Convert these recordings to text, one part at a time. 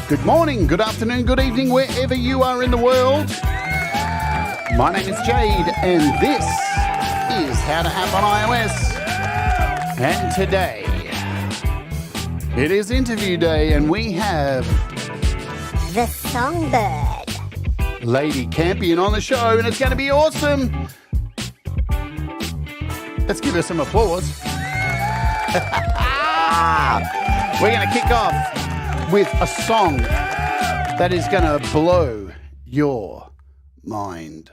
Good morning, good afternoon, good evening, wherever you are in the world. My name is Jade, and this is How to App on iOS. And today, it is interview day, and we have the Songbird LadyCampion on the show, and it's going to be awesome. Let's give her some applause. We're going to kick off with a song that is going to blow your mind.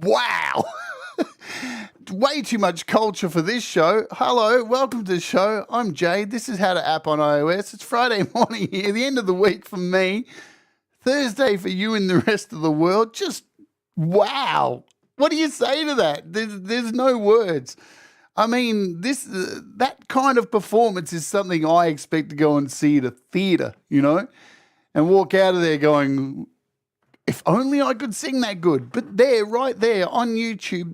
Wow. Way too much culture for this show. Hello, welcome to the show. I'm Jade. This is How to App on iOS. It's Friday morning here, the end of the week for me. Thursday for you and the rest of the world. Just wow. What do you say to that? There's no words. I mean, that kind of performance is something I expect to go and see at a theatre, and walk out of there going, if only I could sing that good. But right there on YouTube,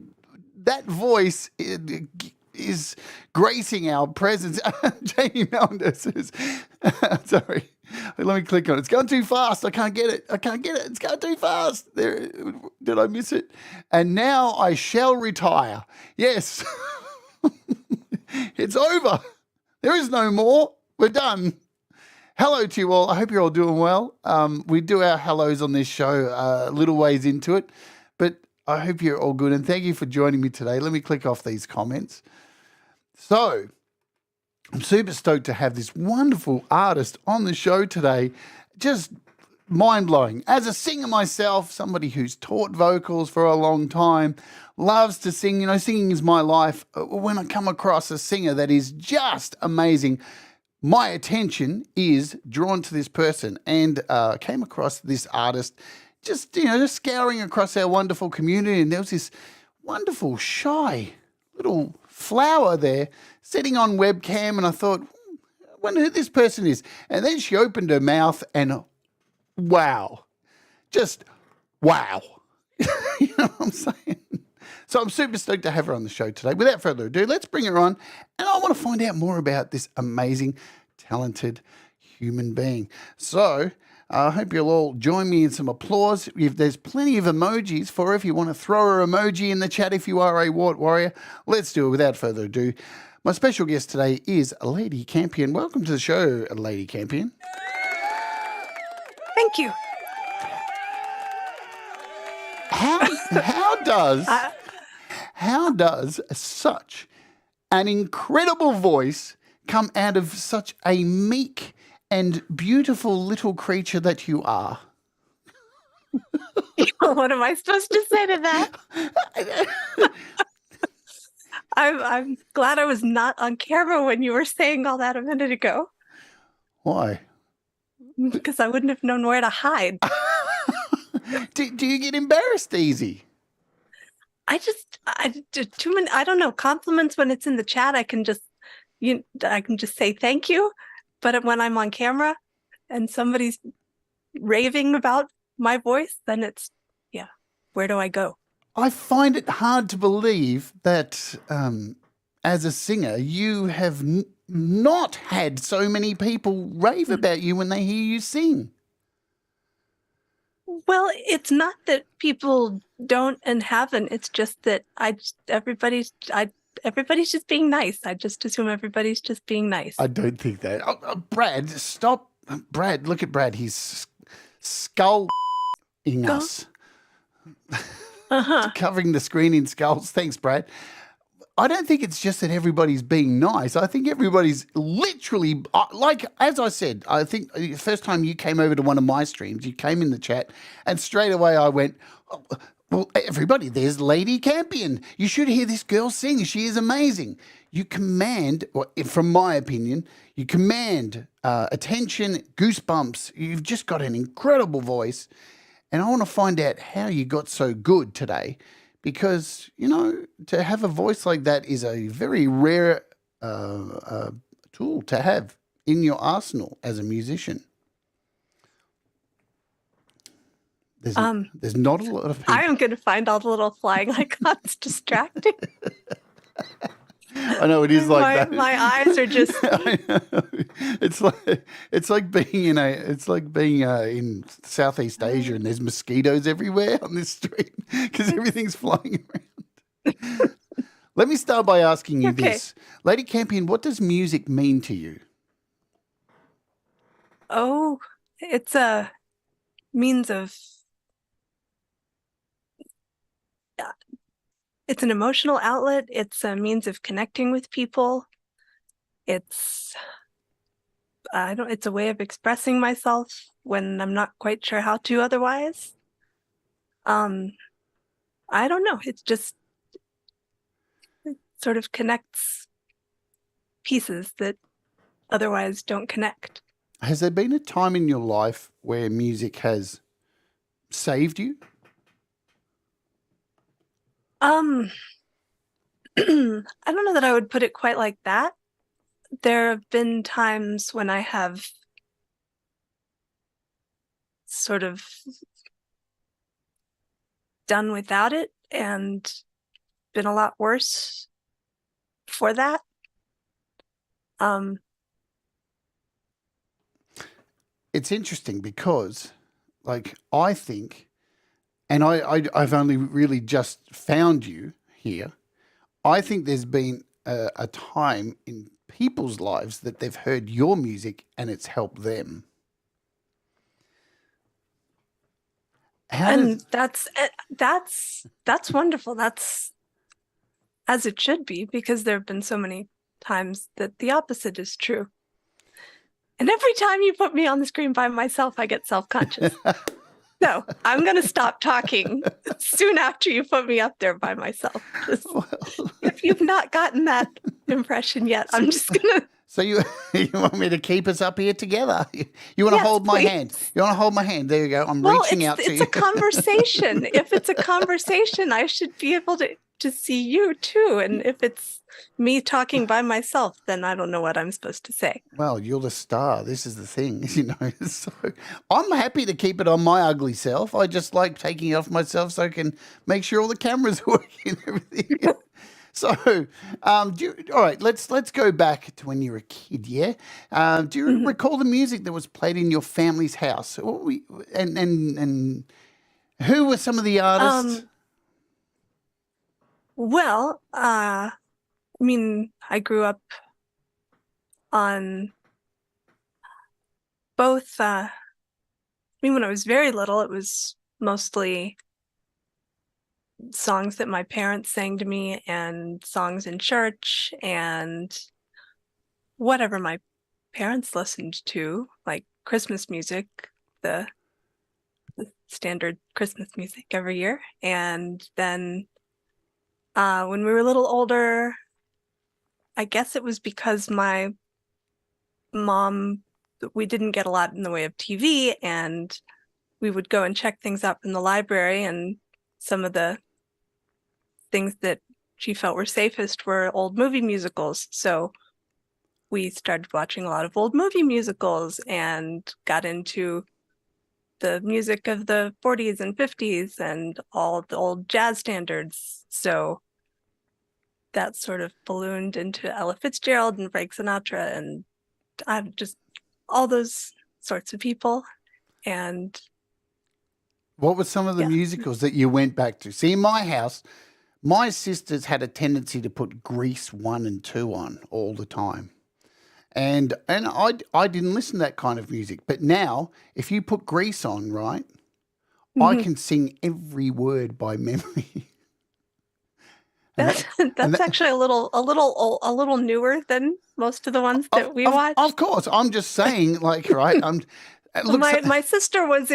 that voice is gracing our presence. Jamie Melnder says, sorry, let me click on it. It's going too fast. I can't get it. It's going too fast. There, did I miss it? And now I shall retire. Yes, it's over. There is no more. We're done. Hello to you all. I hope you're all doing well. We do our hellos on this show a little ways into it, but I hope you're all good. And thank you for joining me today. Let me click off these comments. So I'm super stoked to have this wonderful artist on the show today. Just mind-blowing. As a singer myself, somebody who's taught vocals for a long time, loves to sing. Singing is my life. When I come across a singer that is just amazing, my attention is drawn to this person, and came across this artist just scouring across our wonderful community, and there was this wonderful, shy little flower there sitting on webcam, and I thought, I wonder who this person is. And then she opened her mouth, and wow, just wow. You know what I'm saying? So I'm super stoked to have her on the show today. Without further ado, let's bring her on, and I want to find out more about this amazing, talented human being. So I hope you'll all join me in some applause. There's plenty of emojis for her if you want to throw her emoji in the chat if you are a Wart Warrior. Let's do it without further ado. My special guest today is LadyCampion. Welcome to the show, LadyCampion. Thank you. How does such an incredible voice come out of such a meek and beautiful little creature that you are? What am I supposed to say to that? I'm glad I was not on camera when you were saying all that a minute ago. Why? Because I wouldn't have known where to hide. Do you get embarrassed easy? I too many. I don't know. Compliments when it's in the chat, I can just say thank you. But when I'm on camera and somebody's raving about my voice, then it's, where do I go? I find it hard to believe that as a singer, you have not had so many people rave about you when they hear you sing. Well, it's not that people don't and haven't. It's just that everybody's just being nice. I just assume everybody's just being nice. I don't think that. Brad, stop. Brad, look at Brad. He's skulling us. Covering the screen in skulls. Thanks, Brad. I don't think it's just that everybody's being nice. I think everybody's literally, like, as I said, I think the first time you came over to one of my streams, you came in the chat, and straight away I went, well, everybody, there's LadyCampion. You should hear this girl sing. She is amazing. You command, from my opinion, you command attention, goosebumps. You've just got an incredible voice. And I want to find out how you got so good today, because, to have a voice like that is a very rare tool to have in your arsenal as a musician. There's not a lot of people. I am going to find all the little flying icons distracting. I know it is like that. My eyes are just. I know. It's like being in Southeast Asia and there's mosquitoes everywhere on this street because everything's flying around. Let me start by asking you this, LadyCampion. What does music mean to you? Oh, it's a means of. It's an emotional outlet. It's a means of connecting with people. It's a way of expressing myself when I'm not quite sure how to otherwise. I don't know. It sort of connects pieces that otherwise don't connect. Has there been a time in your life where music has saved you? Um, I don't know that I would put it quite like that. There have been times when I have sort of done without it and been a lot worse for that. It's interesting because, like, I think, and I've only really just found you here. I think there's been a time in people's lives that they've heard your music and it's helped them. How And does that's wonderful. That's as it should be, because there have been so many times that the opposite is true. And every time you put me on the screen by myself, I get self-conscious. So I'm going to stop talking soon after you put me up there by myself. If you've not gotten that impression yet, I'm just going to. So you want me to keep us up here together? You want to Yes, hold my please. hand? You want to hold my hand? There you go. I'm Well, reaching out to it's you. a conversation. If it's a conversation, I should be able to see you too. And if it's me talking by myself, then I don't know what I'm supposed to say. Well, you're the star. This is the thing, you know. So I'm happy to keep it on my ugly self. I just like taking it off myself so I can make sure all the cameras are working and everything. So, all right, let's go back to when you were a kid, yeah? Do you recall the music that was played in your family's house? And who were some of the artists? Well, I mean, I grew up on both, I mean, when I was very little, it was mostly songs that my parents sang to me and songs in church and whatever my parents listened to, like Christmas music, the standard Christmas music every year. And then when we were a little older, I guess it was because my mom, we didn't get a lot in the way of TV, and we would go and check things out in the library, and some of the things that she felt were safest were old movie musicals. So we started watching a lot of old movie musicals and got into the music of the 40s and 50s and all the old jazz standards. So that sort of ballooned into Ella Fitzgerald and Frank Sinatra, and I'm just all those sorts of people. And What were some of the musicals that you went back to? See, in my house, my sisters had a tendency to put Grease 1 and 2 on all the time. And I didn't listen to that kind of music. But now, if you put Grease on, right, I can sing every word by memory. That's actually a little newer than most of the ones that we watch. Of course, I'm just saying, like, right. My sister was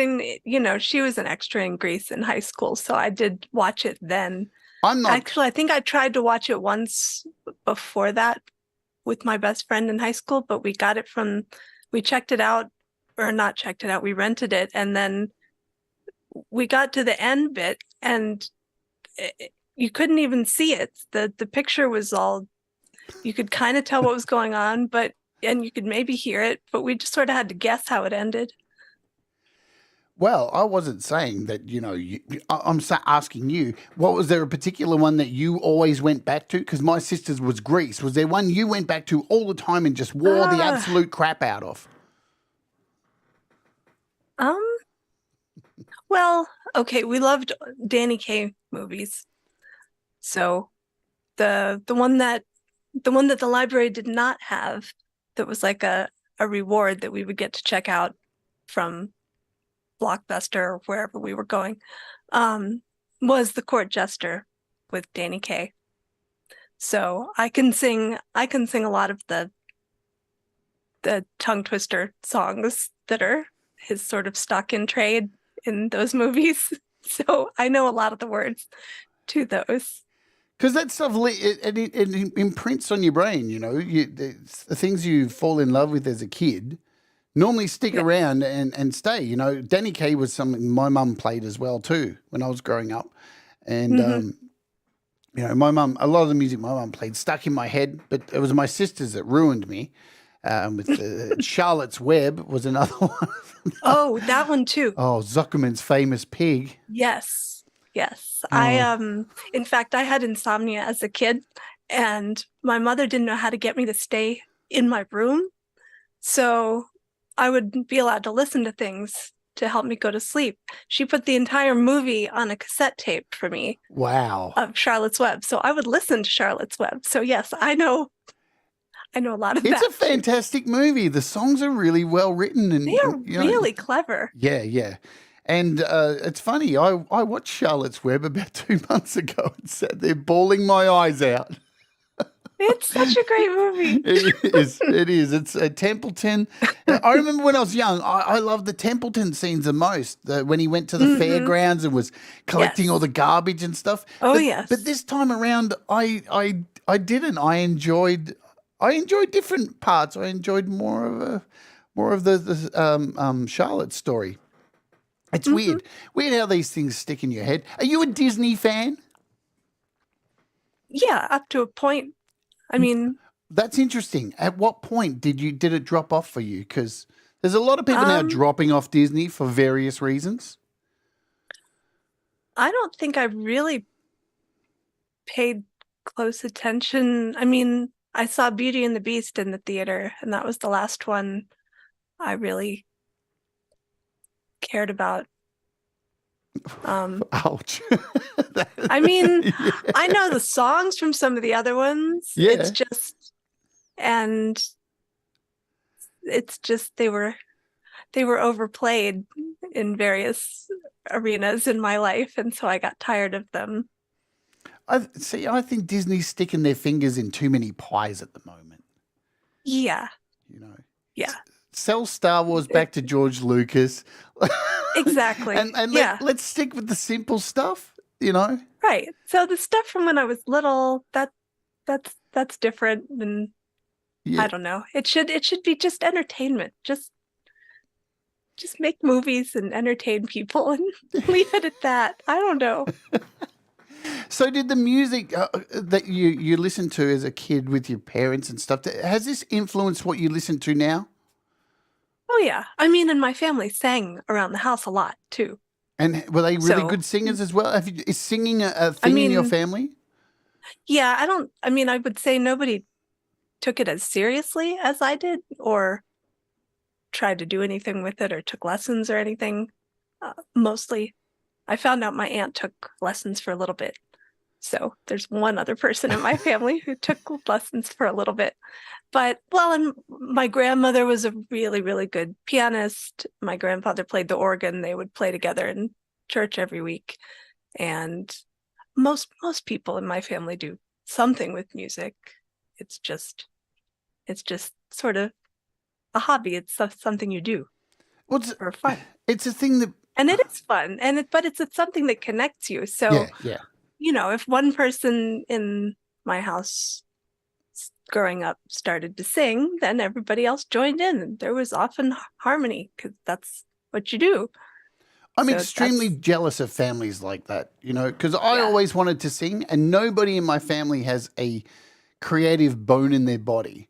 she was an extra in Grease in high school, so I did watch it then. Actually, I think I tried to watch it once before that with my best friend in high school, but we checked it out, or not checked it out, we rented it, and then we got to the end bit, and you couldn't even see it. The picture was all, you could kind of tell what was going on, and you could maybe hear it, but we just sort of had to guess how it ended. Well, I wasn't saying that, I'm asking you, was there a particular one that you always went back to? Because my sister's was Grease. Was there one you went back to all the time and just wore the absolute crap out of? Well, okay, we loved Danny Kaye movies. So the one that the library did not have, that was like a reward that we would get to check out from Blockbuster or wherever we were going, was The Court Jester with Danny Kaye. So I can sing a lot of the tongue twister songs that are his sort of stock in trade in those movies. So I know a lot of the words to those. Because that stuff, it imprints on your brain, the things you fall in love with as a kid normally stick around and stay. Danny Kaye was something my mum played as well too when I was growing up. And You know, my mum, a lot of the music my mum played stuck in my head, but it was my sisters that ruined me. With Charlotte's Web was another one. Oh, that one too. Oh, Zuckerman's Famous Pig. Yes. Yes. Oh. In fact, I had insomnia as a kid, and my mother didn't know how to get me to stay in my room. So I would be allowed to listen to things to help me go to sleep. She put the entire movie on a cassette tape for me Wow. of Charlotte's Web. So I would listen to Charlotte's Web. So yes, I know a lot of It's that a fantastic movie. The songs are really well written, and too. They are you know, really clever. yeah, yeah. And it's funny. I watched Charlotte's Web about 2 months ago and sat there bawling my eyes out. It's such a great movie. It is. It is. It's a Templeton. I remember when I was young, I loved the Templeton scenes the most. When he went to the fairgrounds and was collecting Yes. all the garbage and stuff. Oh, but, yes. But this time around, I didn't. I enjoyed different parts. I enjoyed more of the Charlotte story. It's weird how these things stick in your head. Are you a Disney fan? Yeah, up to a point. I mean, That's interesting. At what point did it drop off for you? Because there's a lot of people now dropping off Disney for various reasons. I don't think I really paid close attention. I mean, I saw Beauty and the Beast in the theater, and that was the last one I really cared about. Ouch. I mean, Yeah. I know the songs from some of the other ones. Yeah. It's just they were overplayed in various arenas in my life, and so I got tired of them. I think Disney's sticking their fingers in too many pies at the moment. Yeah. You know. Yeah. Sell Star Wars back to George Lucas. Exactly. and let's stick with the simple stuff, you know? Right. So the stuff from when I was little, that's different than I don't know. It should be just entertainment. Just make movies and entertain people and leave it at that. I don't know. So did the music that you listened to as a kid with your parents and stuff, has this influenced what you listen to now? Oh yeah. I mean, and my family sang around the house a lot too. And were they really So- good singers as well? Is singing a thing in your mean- family? Yeah, I would say nobody took it as seriously as I did or tried to do anything with it or took lessons or anything. Mostly, I found out my aunt took lessons for a little bit. So there's one other person in my family who took lessons for a little bit. But, and my grandmother was a really, really good pianist. My grandfather played the organ. They would play together in church every week. And most people in my family do something with music. It's just sort of a hobby. It's something you do for fun. It's a thing that... And it is fun. But it's something that connects you. So, yeah. You know, if one person in my house growing up started to sing, then everybody else joined in. And there was often harmony because that's what you do. I'm So extremely jealous of families like that, you know, because I always wanted to sing and nobody in my family has a creative bone in their body.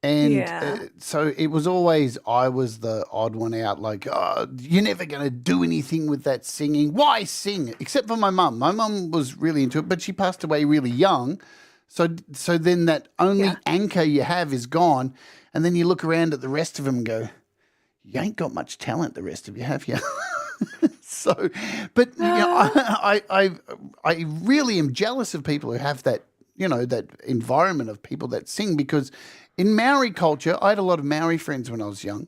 And so it was always, I was the odd one out, like, oh, you're never going to do anything with that singing. Why sing? Except for my mum. My mum was really into it, but she passed away really young. So then that only anchor you have is gone. And then you look around at the rest of them and go, you ain't got much talent, the rest of you, have you? So, but you know, I really am jealous of people who have that, you know, that environment of people that sing, because in Maori culture, I had a lot of Maori friends when I was young.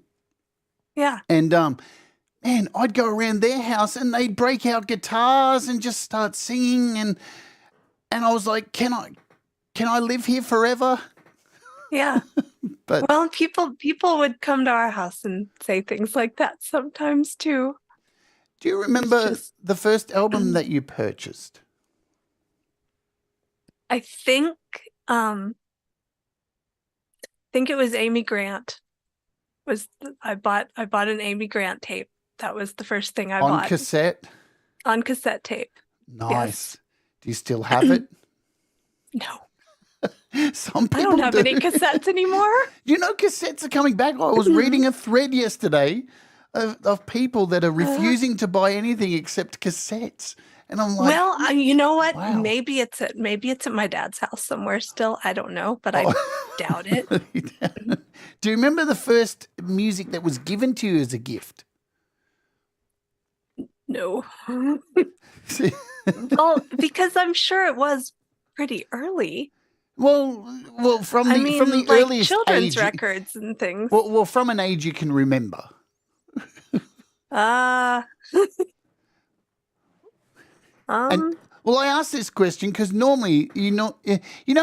Yeah. And man, I'd go around their house and they'd break out guitars and just start singing, and I was like, can I live here forever? Yeah. But people would come to our house and say things like that sometimes too. do you remember the first album that you purchased? I think it was Amy Grant. I bought an Amy Grant tape. That was the first thing I bought. On cassette? On cassette tape. Nice. Yes. Do you still have it? No, Some I people don't have do. any cassettes anymore. You know, cassettes are coming back. I was reading a thread yesterday of people that are refusing to buy anything except cassettes. And I'm like, Well, you know what? wow. Maybe it's at my dad's house somewhere still. I don't know, but I Oh. doubt it. Do you remember the first music that was given to you as a gift? No. Well, because I'm sure it was pretty early. Well, from I the mean, like earliest children's age, records and things. well, from an age you can remember. Uh, And well, I asked this question because normally, you know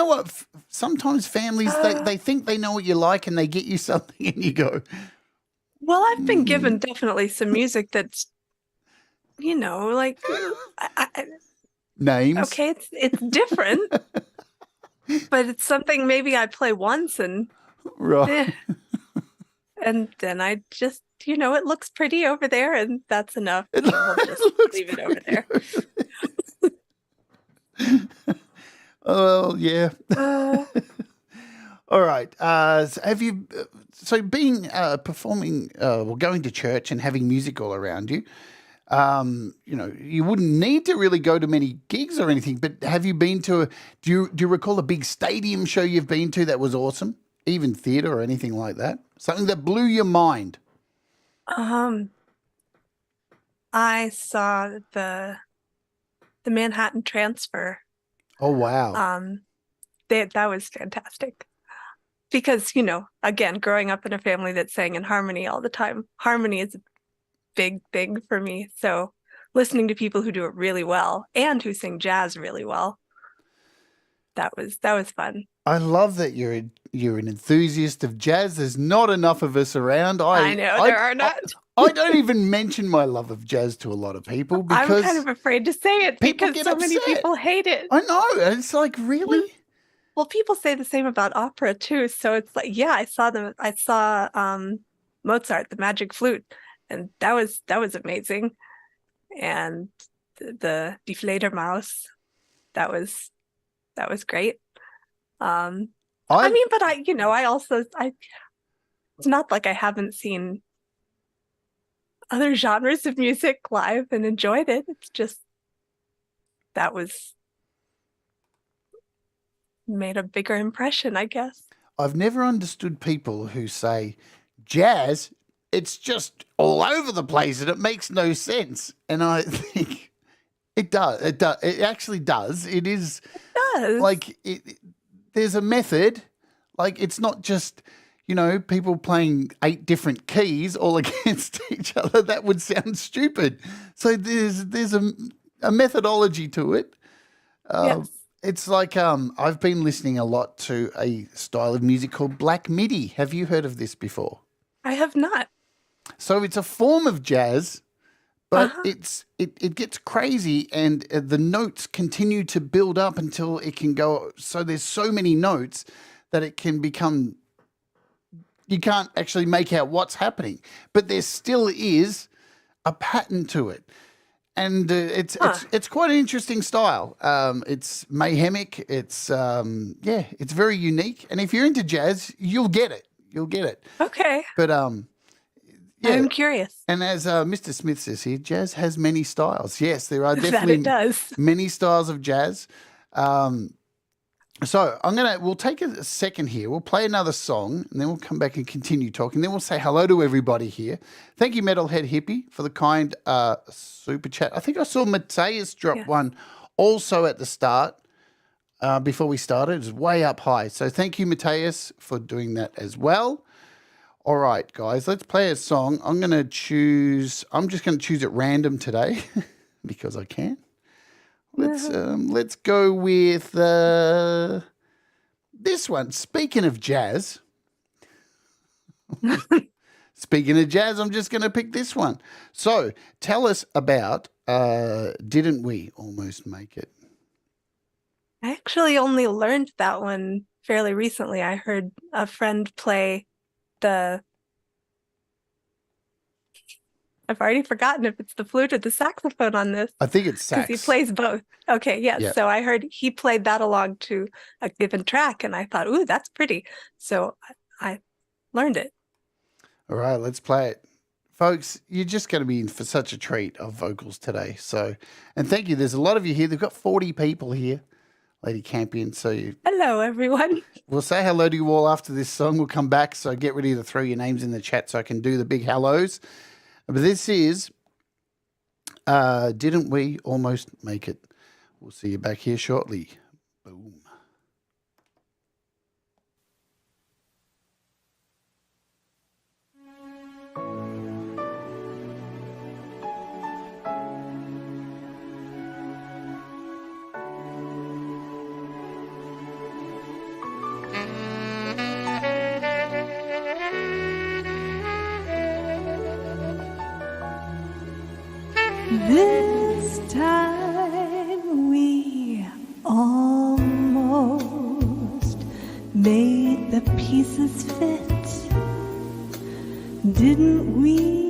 what? Sometimes families they think they know what you like and they get you something and you go, well, I've been given definitely some music that's, like, names. okay, it's different, but it's something maybe I play once and Right. and then I just, it looks pretty over there and that's enough. It We'll just looks leave it over pretty there. Oh, yeah. Uh, All right. So have you, so being, performing, well, going to church and having music all around you, you wouldn't need to really go to many gigs or anything, but have you been to do you recall a big stadium show you've been to that was awesome? Even theater or anything like that? Something that blew your mind? I saw the Manhattan Transfer. Oh, wow. That was fantastic. Because, again, growing up in a family that sang in harmony all the time, harmony is a big thing for me. So listening to people who do it really well and who sing jazz really well, that was fun. I love that you're an enthusiast of jazz. There's not enough of us around. I know there are not. I don't even mention my love of jazz to a lot of people because I'm kind of afraid to say it people because get so many upset. people hate it. I know. It's like, really? Well, people say the same about opera too. So it's like, yeah, I saw Mozart, the Magic Flute, and that was amazing. And the Die Fledermaus, that was great. I mean, but it's not like I haven't seen other genres of music live and enjoyed it. It's just that was made a bigger impression, I guess. I've never understood people who say jazz, it's just all over the place and it makes no sense. And I think it does. It does. It actually does. It is. It does. Like there's a method. Like it's not just, people playing 8 different keys all against each other. That would sound stupid. So there's a methodology to it. Yes. It's like I've been listening a lot to a style of music called Black MIDI. Have you heard of this before? I have not. So it's a form of jazz, but it gets crazy and the notes continue to build up until it can go. So there's so many notes that it can become, you can't actually make out what's happening, but there still is a pattern to it. And it's quite an interesting style. It's mayhemic. It's it's very unique. And if you're into jazz, you'll get it. You'll get it. Okay. But yeah. I'm curious. And as Mr. Smith says here, jazz has many styles. Yes, there are definitely That it does. many styles of jazz. So we'll take a second here. We'll play another song and then we'll come back and continue talking. Then we'll say hello to everybody here. Thank you, Metalhead Hippie, for the kind super chat. I think I saw Mateus drop one also at the start before we started. It was way up high. So thank you, Mateus, for doing that as well. All right, guys, let's play a song. I'm just going to choose at random today because I can. Let's go with this one. Speaking of jazz, I'm just going to pick this one. So tell us about Didn't We Almost Make It? I actually only learned that one fairly recently. I heard a friend play the I've already forgotten if it's the flute or the saxophone on this. I think it's Because sax. he plays both. Okay, yes. Yep. So I heard he played that along to a given track, and I thought, ooh, that's pretty. So I learned it. All right, let's play it. Folks, you're just going to be in for such a treat of vocals today. So, and thank you. There's a lot of you here. They've got 40 people here, LadyCampion. So Hello, everyone. we'll say hello to you all after this song. We'll come back. So get ready to throw your names in the chat so I can do the big hellos. But this is Didn't We Almost Make It? We'll see you back here shortly. Boom. This time we almost made the pieces fit, didn't we?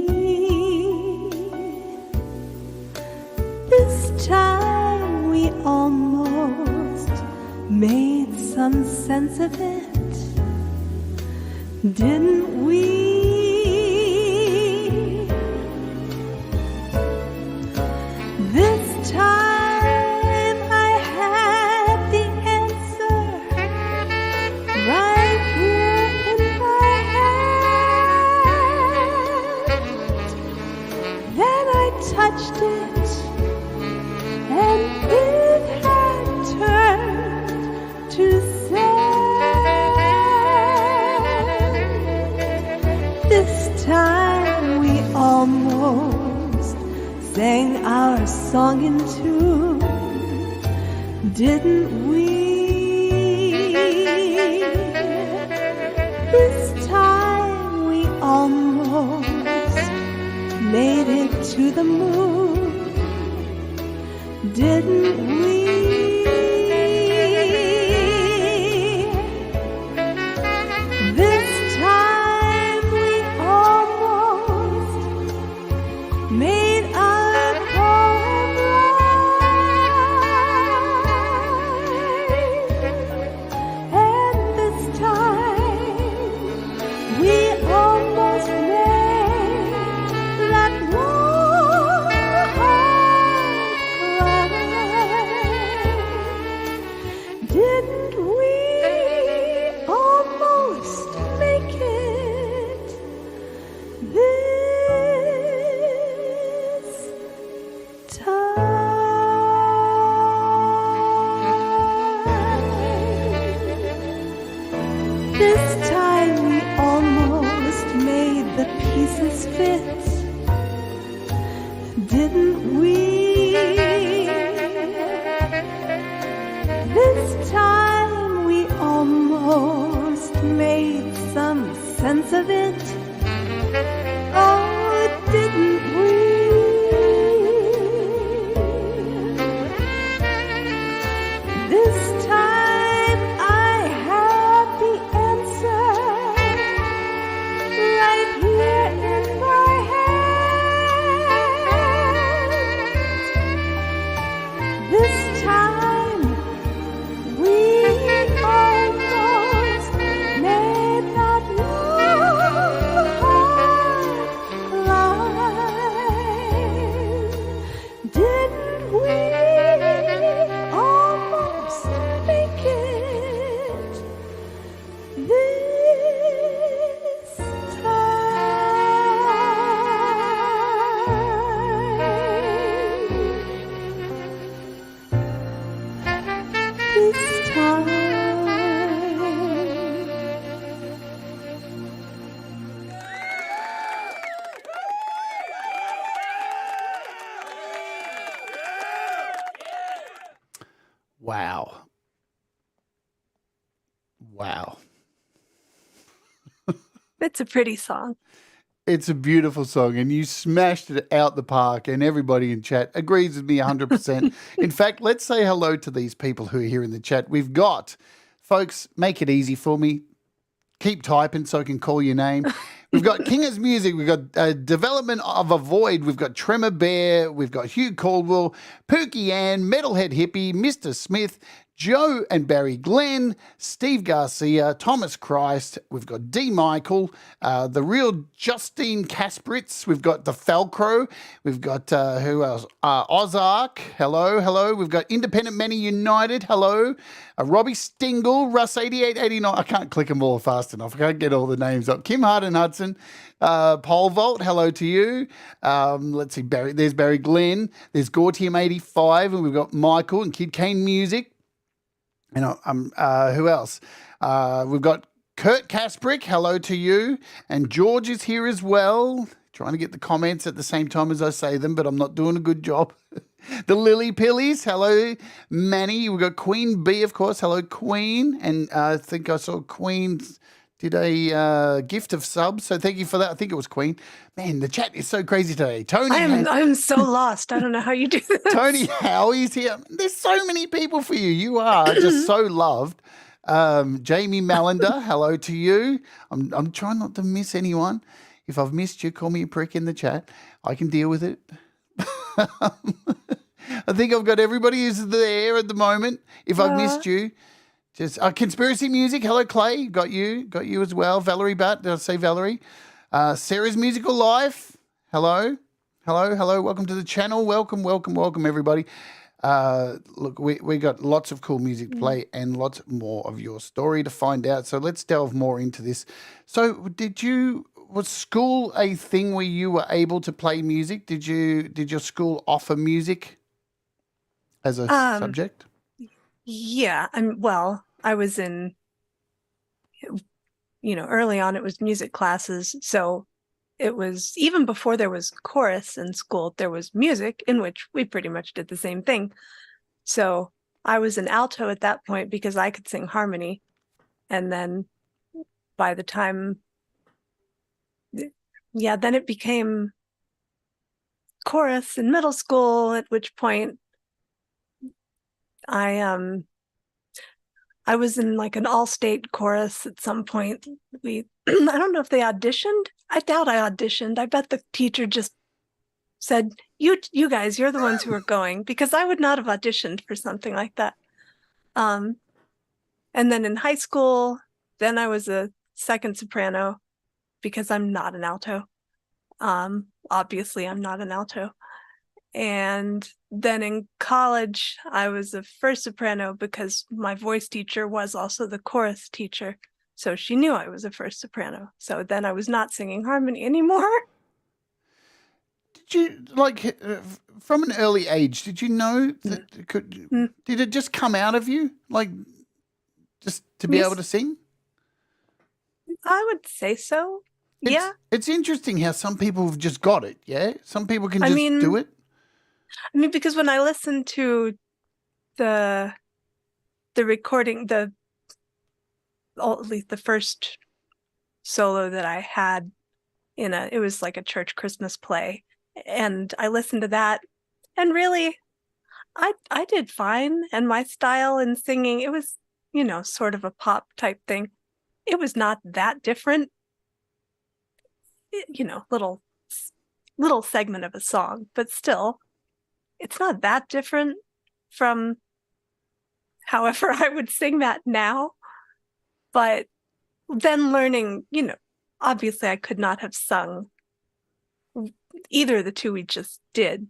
This time we almost made some sense of it, didn't we? This time I had the answer right here in my hand. Then I touched it and it had turned to sand. This time we almost sang our song in tune, didn't we? This time we almost made it to the moon, didn't we? This time we almost made our poem rhyme. And this time we almost made that long heart cry. Didn't we almost make it this time? This time we almost made the pieces fit, didn't we? This time we almost made some sense of it, oh, didn't we? This time I had the answer right here in my hand. This time we almost made that long heart cry. Didn't we almost make it this time? This time. Wow. Wow. It's a pretty song. It's a beautiful song, and you smashed it out the park, and everybody in chat agrees with me 100%. In fact, let's say hello to these people who are here in the chat. We've got, folks, make it easy for me. Keep typing so I can call your name. We've got Kinger's Music. We've got Development of a Void. We've got Tremor Bear. We've got Hugh Caldwell, Pookie Ann, Metalhead Hippie, Mr. Smith, Joe and Barry Glenn, Steve Garcia, Thomas Christ. We've got D. Michael, the real Justine Kaspritz. We've got the Falcro. We've got, who else? Ozark. Hello, hello. We've got Independent Many United. Hello. Robbie Stingle, Russ 8889. I can't click them all fast enough. I can't get all the names up. Kim Harden Hudson, Pole Vault. Hello to you. Let's see. There's Barry Glenn. There's Gortium 85. And we've got Michael and Kid Kane Music. Who else? We've got Kurt Kasprick, hello to you. And George is here as well. Trying to get the comments at the same time as I say them, but I'm not doing a good job. The Lily Pillies, hello. Manny, we've got Queen B, of course. Hello, Queen. And I think I saw Queen did a gift of subs, so thank you for that. I think it was Queen. Man, the chat is so crazy today. Tony, I'm so lost. I don't know how you do this. Tony Howie's here. There's so many people for you. You are just so loved. Jamie Mallender, hello to you. I'm trying not to miss anyone. If I've missed you, call me a prick in the chat. I can deal with it. I think I've got everybody who's there at the moment. If I've missed you, just Conspiracy Music. Hello, Clay. Got you as well. Valerie Butt. Did I say Valerie? Sarah's Musical Life. Hello. Welcome to the channel. Welcome, everybody. Look, we got lots of cool music to play and lots more of your story to find out. So let's delve more into this. So was school a thing where you were able to play music? Did your school offer music as a subject? Yeah, I was in, early on it was music classes. So it was, even before there was chorus in school, there was music in which we pretty much did the same thing. So I was an alto at that point because I could sing harmony. And then by the time, then it became chorus in middle school, at which point I was in like an all-state chorus at some point. I don't know if they auditioned. I doubt I auditioned. I bet the teacher just said, you guys, you're the ones who are going, because I would not have auditioned for something like that. And then in high school, then I was a second soprano because I'm not an alto. Obviously, I'm not an alto. And then in college, I was a first soprano because my voice teacher was also the chorus teacher. So she knew I was a first soprano. So then I was not singing harmony anymore. Did you, from an early age, did you know that did it just come out of you? Just to be able to sing? I would say so. Yeah. It's interesting how some people have just got it, yeah? Some people can just do it. Because when I listened to the recording, at least the first solo that I had it was like a church Christmas play, and I listened to that, and really, I did fine, and my style in singing, it was, sort of a pop type thing. It was not that different, little segment of a song, but still, it's not that different from however I would sing that now. But then learning, obviously I could not have sung either of the two we just did.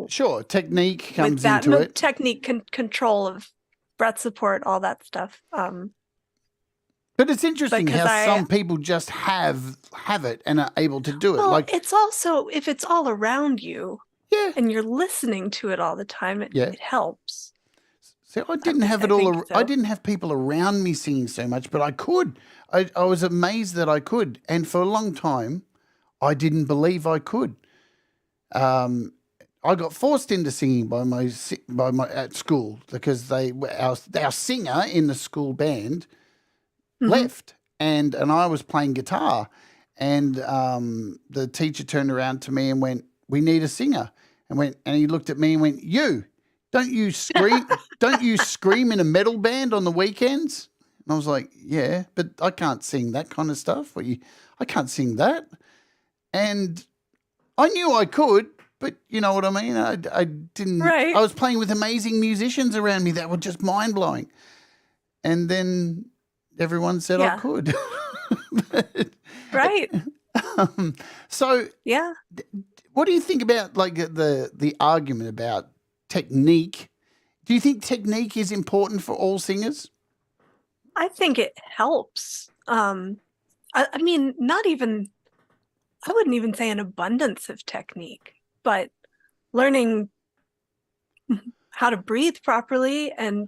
Sure, technique comes into it. Technique, control of breath support, all that stuff. But it's interesting how some people just have it and are able to do it. Well, it's also, if it's all around you, and you're listening to it all the time, it helps. See, I didn't have it all. I didn't have people around me singing so much, but I could. I was amazed that I could, and for a long time, I didn't believe I could. I got forced into singing by my at school because our singer in the school band left, and I was playing guitar, and the teacher turned around to me and went, "We need a singer," and he looked at me and went, Don't you scream in a metal band on the weekends?" And I was like, yeah, but I can't sing that kind of stuff. I can't sing that. And I knew I could, but you know what I mean? I didn't. Right. I was playing with amazing musicians around me that were just mind-blowing. And then everyone said I Yeah. could. Right. So Yeah. what do you think about like the argument about technique? Do you think technique is important for all singers? I think it helps. I mean, not even, I wouldn't even say an abundance of technique, but learning how to breathe properly and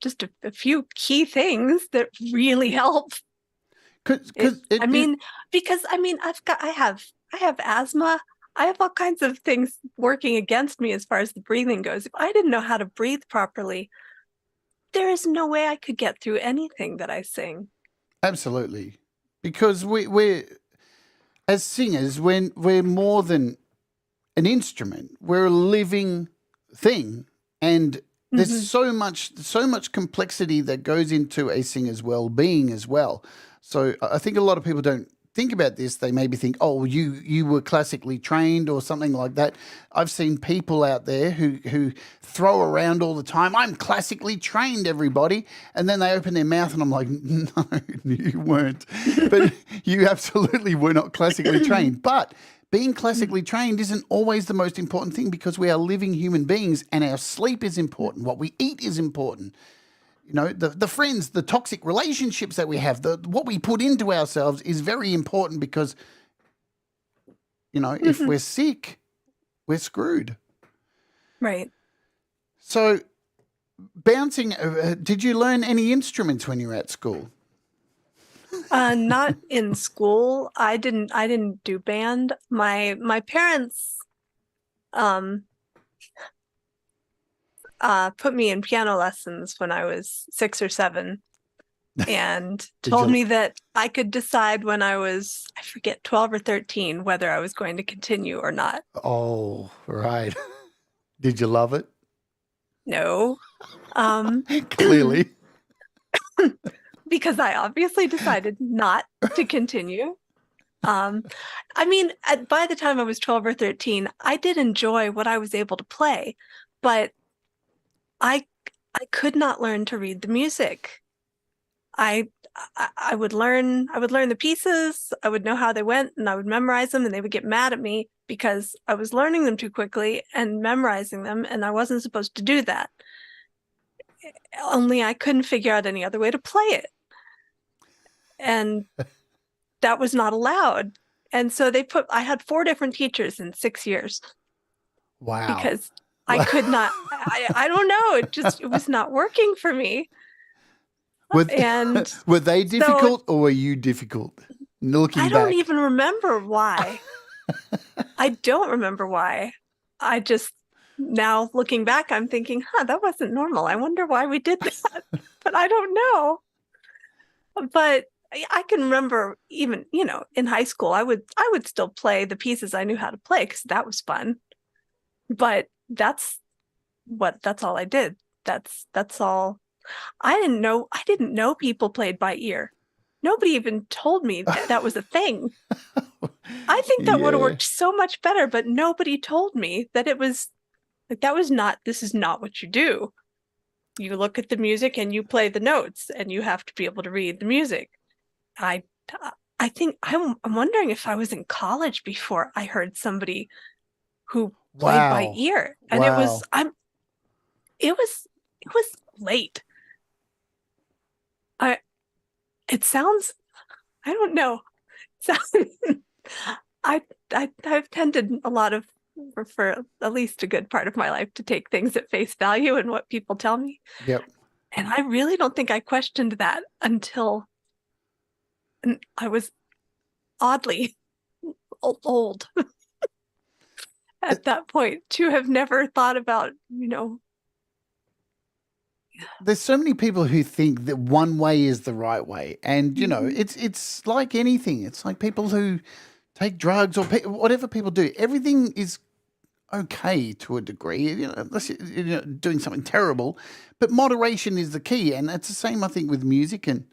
just a few key things that really help. Because I mean, I have asthma. I have all kinds of things working against me as far as the breathing goes. If I didn't know how to breathe properly, there is no way I could get through anything that I sing. Absolutely. Because we're as singers, we're more than an instrument. We're a living thing. And there's so much complexity that goes into a singer's well-being as well. So I think a lot of people don't think about this. They maybe think, oh, you were classically trained or something like that. I've seen people out there who throw around all the time, I'm classically trained, everybody. And then they open their mouth and I'm like, no, you weren't. But you absolutely were not classically trained. But being classically trained isn't always the most important thing because we are living human beings and our sleep is important. What we eat is important. You know, the friends, the toxic relationships that we have, what we put into ourselves is very important because, you know, if we're sick, we're screwed. Right. So bouncing, did you learn any instruments when you were at school? Not in school. I didn't do band. My parents put me in piano lessons when I was 6 or 7 and told me that I could decide when I was, I forget, 12 or 13, whether I was going to continue or not. Oh, right. Did you love it? No. Clearly. Because I obviously decided not to continue. I mean, by the time I was 12 or 13, I did enjoy what I was able to play, but I could not learn to read the music. I would learn the pieces, I would know how they went, and I would memorize them, and they would get mad at me because I was learning them too quickly and memorizing them, and I wasn't supposed to do that. Only I couldn't figure out any other way to play it. And that was not allowed. And so I had 4 different teachers in 6 years. Wow. Because I could not, I don't know, it was not working for me. Were they difficult or were you difficult? Looking back. I don't even remember why. I don't remember why. I just, now looking back, I'm thinking, that wasn't normal. I wonder why we did that. But I don't know. But I can remember even, you know, in high school, I would still play the pieces I knew how to play because that was fun. But that's all I did. That's all. I didn't know people played by ear. Nobody even told me that was a thing. I think that would have worked so much better, but nobody told me that it was like, this is not what you do. You look at the music and you play the notes and you have to be able to read the music. I think I'm wondering if I was in college before I heard somebody who played by ear, and it was late. It sounds, I don't know. I've tended a lot of, for at least a good part of my life, to take things at face value and what people tell me. Yep. And I really don't think I questioned that until I was oddly old at that point, to have never thought about, you know. There's so many people who think that one way is the right way. And, you know, it's like anything. It's like people who take drugs or whatever people do. Everything is, okay to a degree, unless you're doing something terrible. But moderation is the key, and it's the same, I think, with music and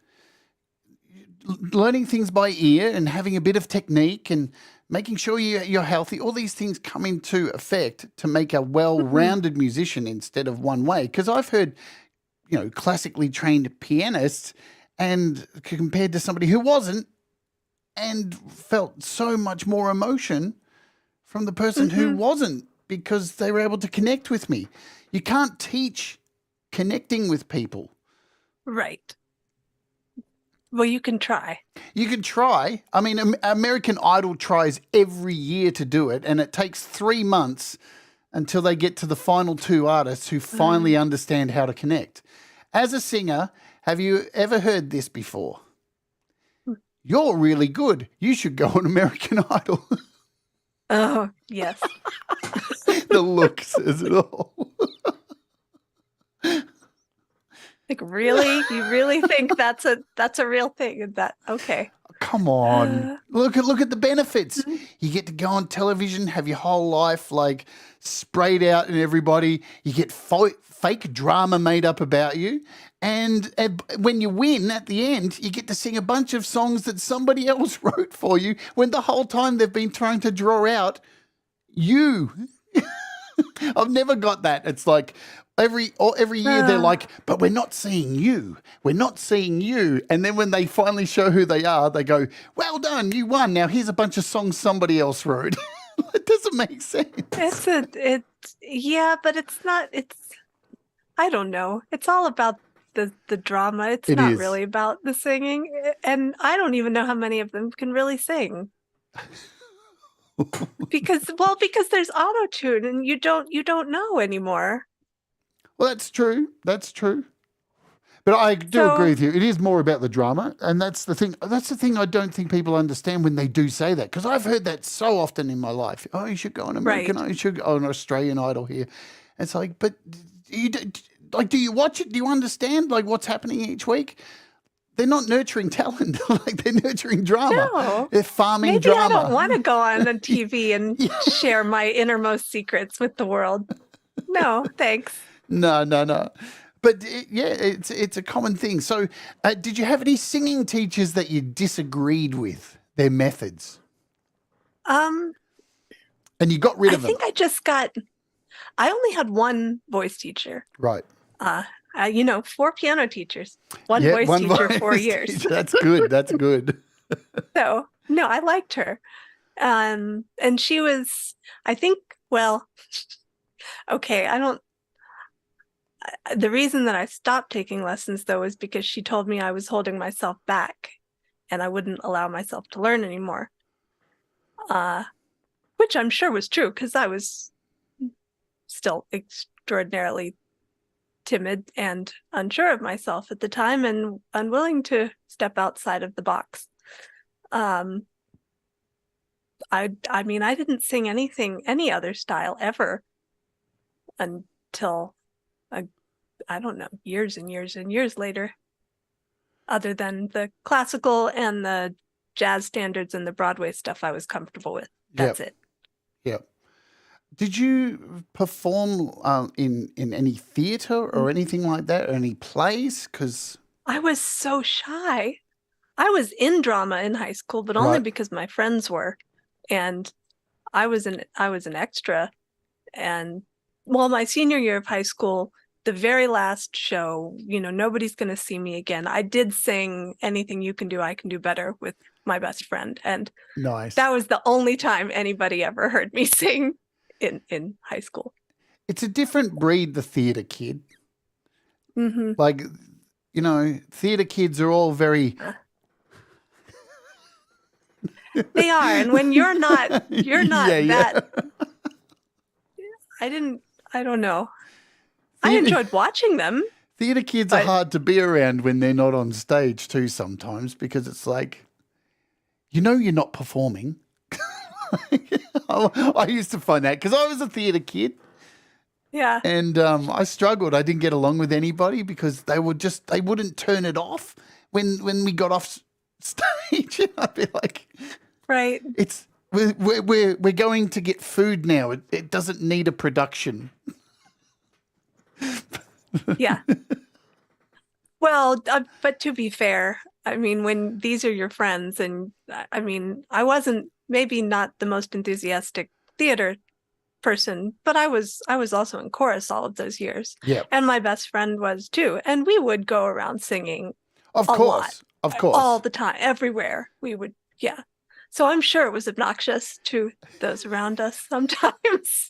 learning things by ear and having a bit of technique and making sure you're healthy. All these things come into effect to make a well-rounded musician instead of one way. Because I've heard, classically trained pianists and compared to somebody who wasn't and felt so much more emotion from the person who wasn't because they were able to connect with me. You can't teach connecting with people. Right. Well, you can try. You can try. I mean, American Idol tries every year to do it, and it takes 3 months until they get to the final 2 artists who finally understand how to connect. As a singer, have you ever heard this before? You're really good. You should go on American Idol. Oh, yes. The look says it all. Like, really? You really think that's a real thing? Is that okay? Come on. Look at the benefits. You get to go on television, have your whole life like sprayed out in everybody. You get fake drama made up about you. And when you win at the end, you get to sing a bunch of songs that somebody else wrote for you when the whole time they've been trying to draw out you. I've never got that. It's like every year they're like, but we're not seeing you. We're not seeing you. And then when they finally show who they are, they go, well done, you won. Now here's a bunch of songs somebody else wrote. It doesn't make sense. Yeah, but it's not, I don't know. It's all about the drama. It's not really about the singing. And I don't even know how many of them can really sing. because there's auto-tune and you don't know anymore. Well, that's true. That's true. But I do agree with you. It is more about the drama, and that's the thing. That's the thing I don't think people understand when they do say that, because I've heard that so often in my life. Oh, you should go on American Idol. You should go on Australian Idol here. It's like, but do you watch it? Do you understand like what's happening each week? They're not nurturing talent. Like they're nurturing drama. No. They're farming Maybe drama. I don't want to go on TV and share my innermost secrets with the world. No, thanks. No. But it's a common thing. So did you have any singing teachers that you disagreed with their methods? And you got rid of them? I think I only had one voice teacher. Right. 4 piano teachers, one voice teacher, 4 years. Teacher. That's good. That's good. So, no, I liked her. And she was, I think, well, okay, the reason that I stopped taking lessons, though, is because she told me I was holding myself back and I wouldn't allow myself to learn anymore. Which I'm sure was true because I was still extraordinarily timid and unsure of myself at the time and unwilling to step outside of the box. I mean, I didn't sing any other style ever until I don't know, years and years and years later, other than the classical and the jazz standards and the Broadway stuff I was comfortable with. That's it. Yep. Did you perform in any theater or anything like that, or any plays? Because I was so shy. I was in drama in high school, but only because my friends were, and I was an extra. And my senior year of high school, the very last show, nobody's going to see me again. I did sing Anything You Can Do, I Can Do Better with my best friend. And nice. That was the only time anybody ever heard me sing in high school. It's a different breed, the theater kid. Mm-hmm. Like, theater kids are all very... They are. And when you're not that... I don't know. I enjoyed watching them. Theater kids are hard to be around when they're not on stage too sometimes, because it's like, you're not performing. I used to find that because I was a theater kid. Yeah. And I struggled. I didn't get along with anybody because they wouldn't turn it off when we got off stage. I'd be like, right. We're going to get food now. It doesn't need a production. Yeah. Well, but to be fair, I mean, when these are your friends, and I mean, I wasn't maybe not the most enthusiastic theater person, but I was also in chorus all of those years. Yeah. And my best friend was too. And we would go around singing Of a course. lot, Of course. all the time, everywhere. We would, yeah. So I'm sure it was obnoxious to those around us sometimes.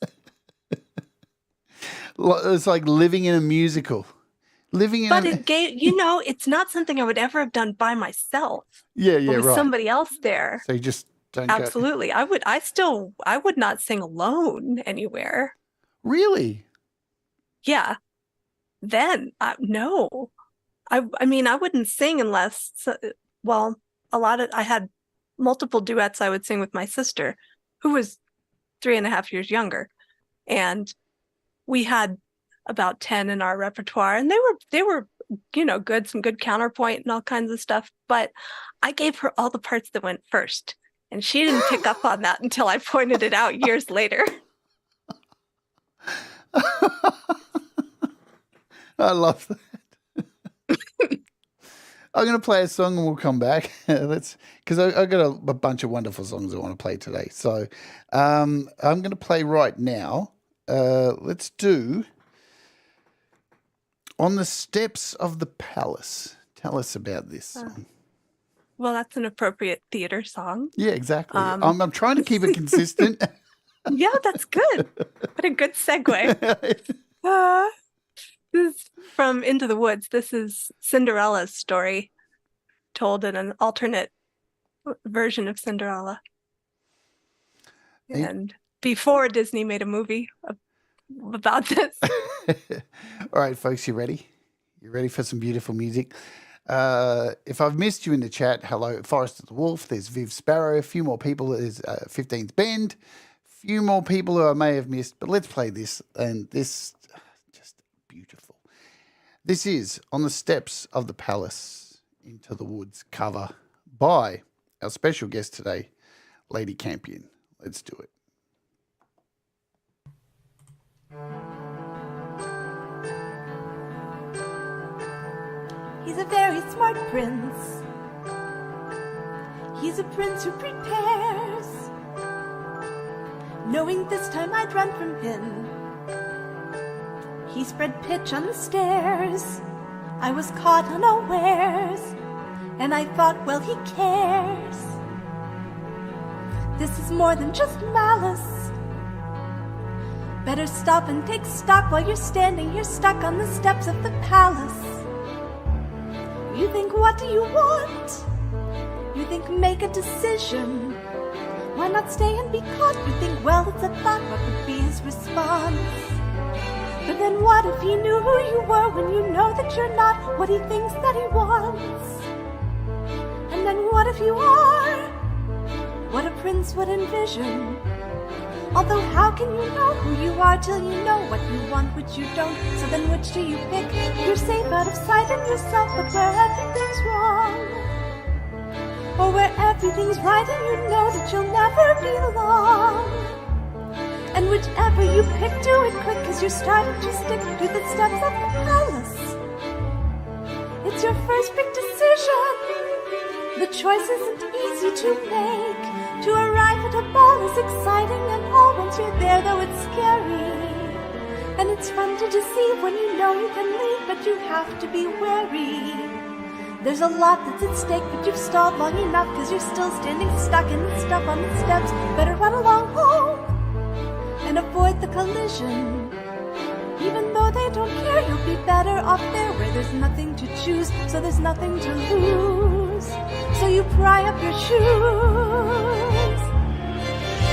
It's like living in a musical. But it gave, it's not something I would ever have done by myself. Yeah, With right. somebody else there. So you just don't Absolutely. I would not sing alone anywhere. Really? Yeah. Then, no. I mean, I wouldn't sing unless, I had multiple duets I would sing with my sister, who was 3.5 years younger. And we had about 10 in our repertoire, and they were good, some good counterpoint and all kinds of stuff. But I gave her all the parts that went first, and she didn't pick up on that until I pointed it out years later. I love that. I'm going to play a song and we'll come back. Because I got a bunch of wonderful songs I want to play today. So I'm going to play right now. Let's do On the Steps of the Palace. Tell us about this song. Well, that's an appropriate theater song. Yeah, exactly. I'm trying to keep it consistent. Yeah, that's good. What a good segue. This is from Into the Woods. This is Cinderella's story told in an alternate version of Cinderella. And before Disney made a movie about this. All right, folks, you ready? You ready for some beautiful music? If I've missed you in the chat, hello, Forrest the Wolf, there's Viv Sparrow, a few more people, there's 15th Bend, a few more people who I may have missed, but let's play this, and this, just beautiful. This is On the Steps of the Palace, Into the Woods cover by our special guest today, LadyCampion. Let's do it. He's a very smart prince. He's a prince who prepares, knowing this time I'd run from him. He spread pitch on the stairs. I was caught unawares, and I thought, well, he cares. This is more than just malice. Better stop and take stock while you're standing here stuck on the steps of the palace. You think, what do you want? You think, make a decision. Why not stay and be caught? You think, well, it's a thought, what would be his response? But then what if he knew who you were when you know that you're not what he thinks that he wants? And then what if you are what a prince would envision? Although how can you know who you are till you know what you want, which you don't? So then which do you pick? You're safe out of sight in yourself, but where everything's wrong, or where everything's right and you know that you'll never belong. And whichever you pick, do it quick, 'cause you're starting to stick to the steps of the palace. It's your first big decision. The choice isn't easy to make. To arrive at a ball is exciting and all once you're there, though it's scary. And it's fun to deceive when you know you can leave, but you have to be wary. There's a lot that's at stake, but you've stalled long enough, 'cause you're still standing stuck in the stuff on the steps. Better run along home and avoid the collision. Even though they don't care, you'll be better off there where there's nothing to choose, so there's nothing to lose. So you pry up your shoes,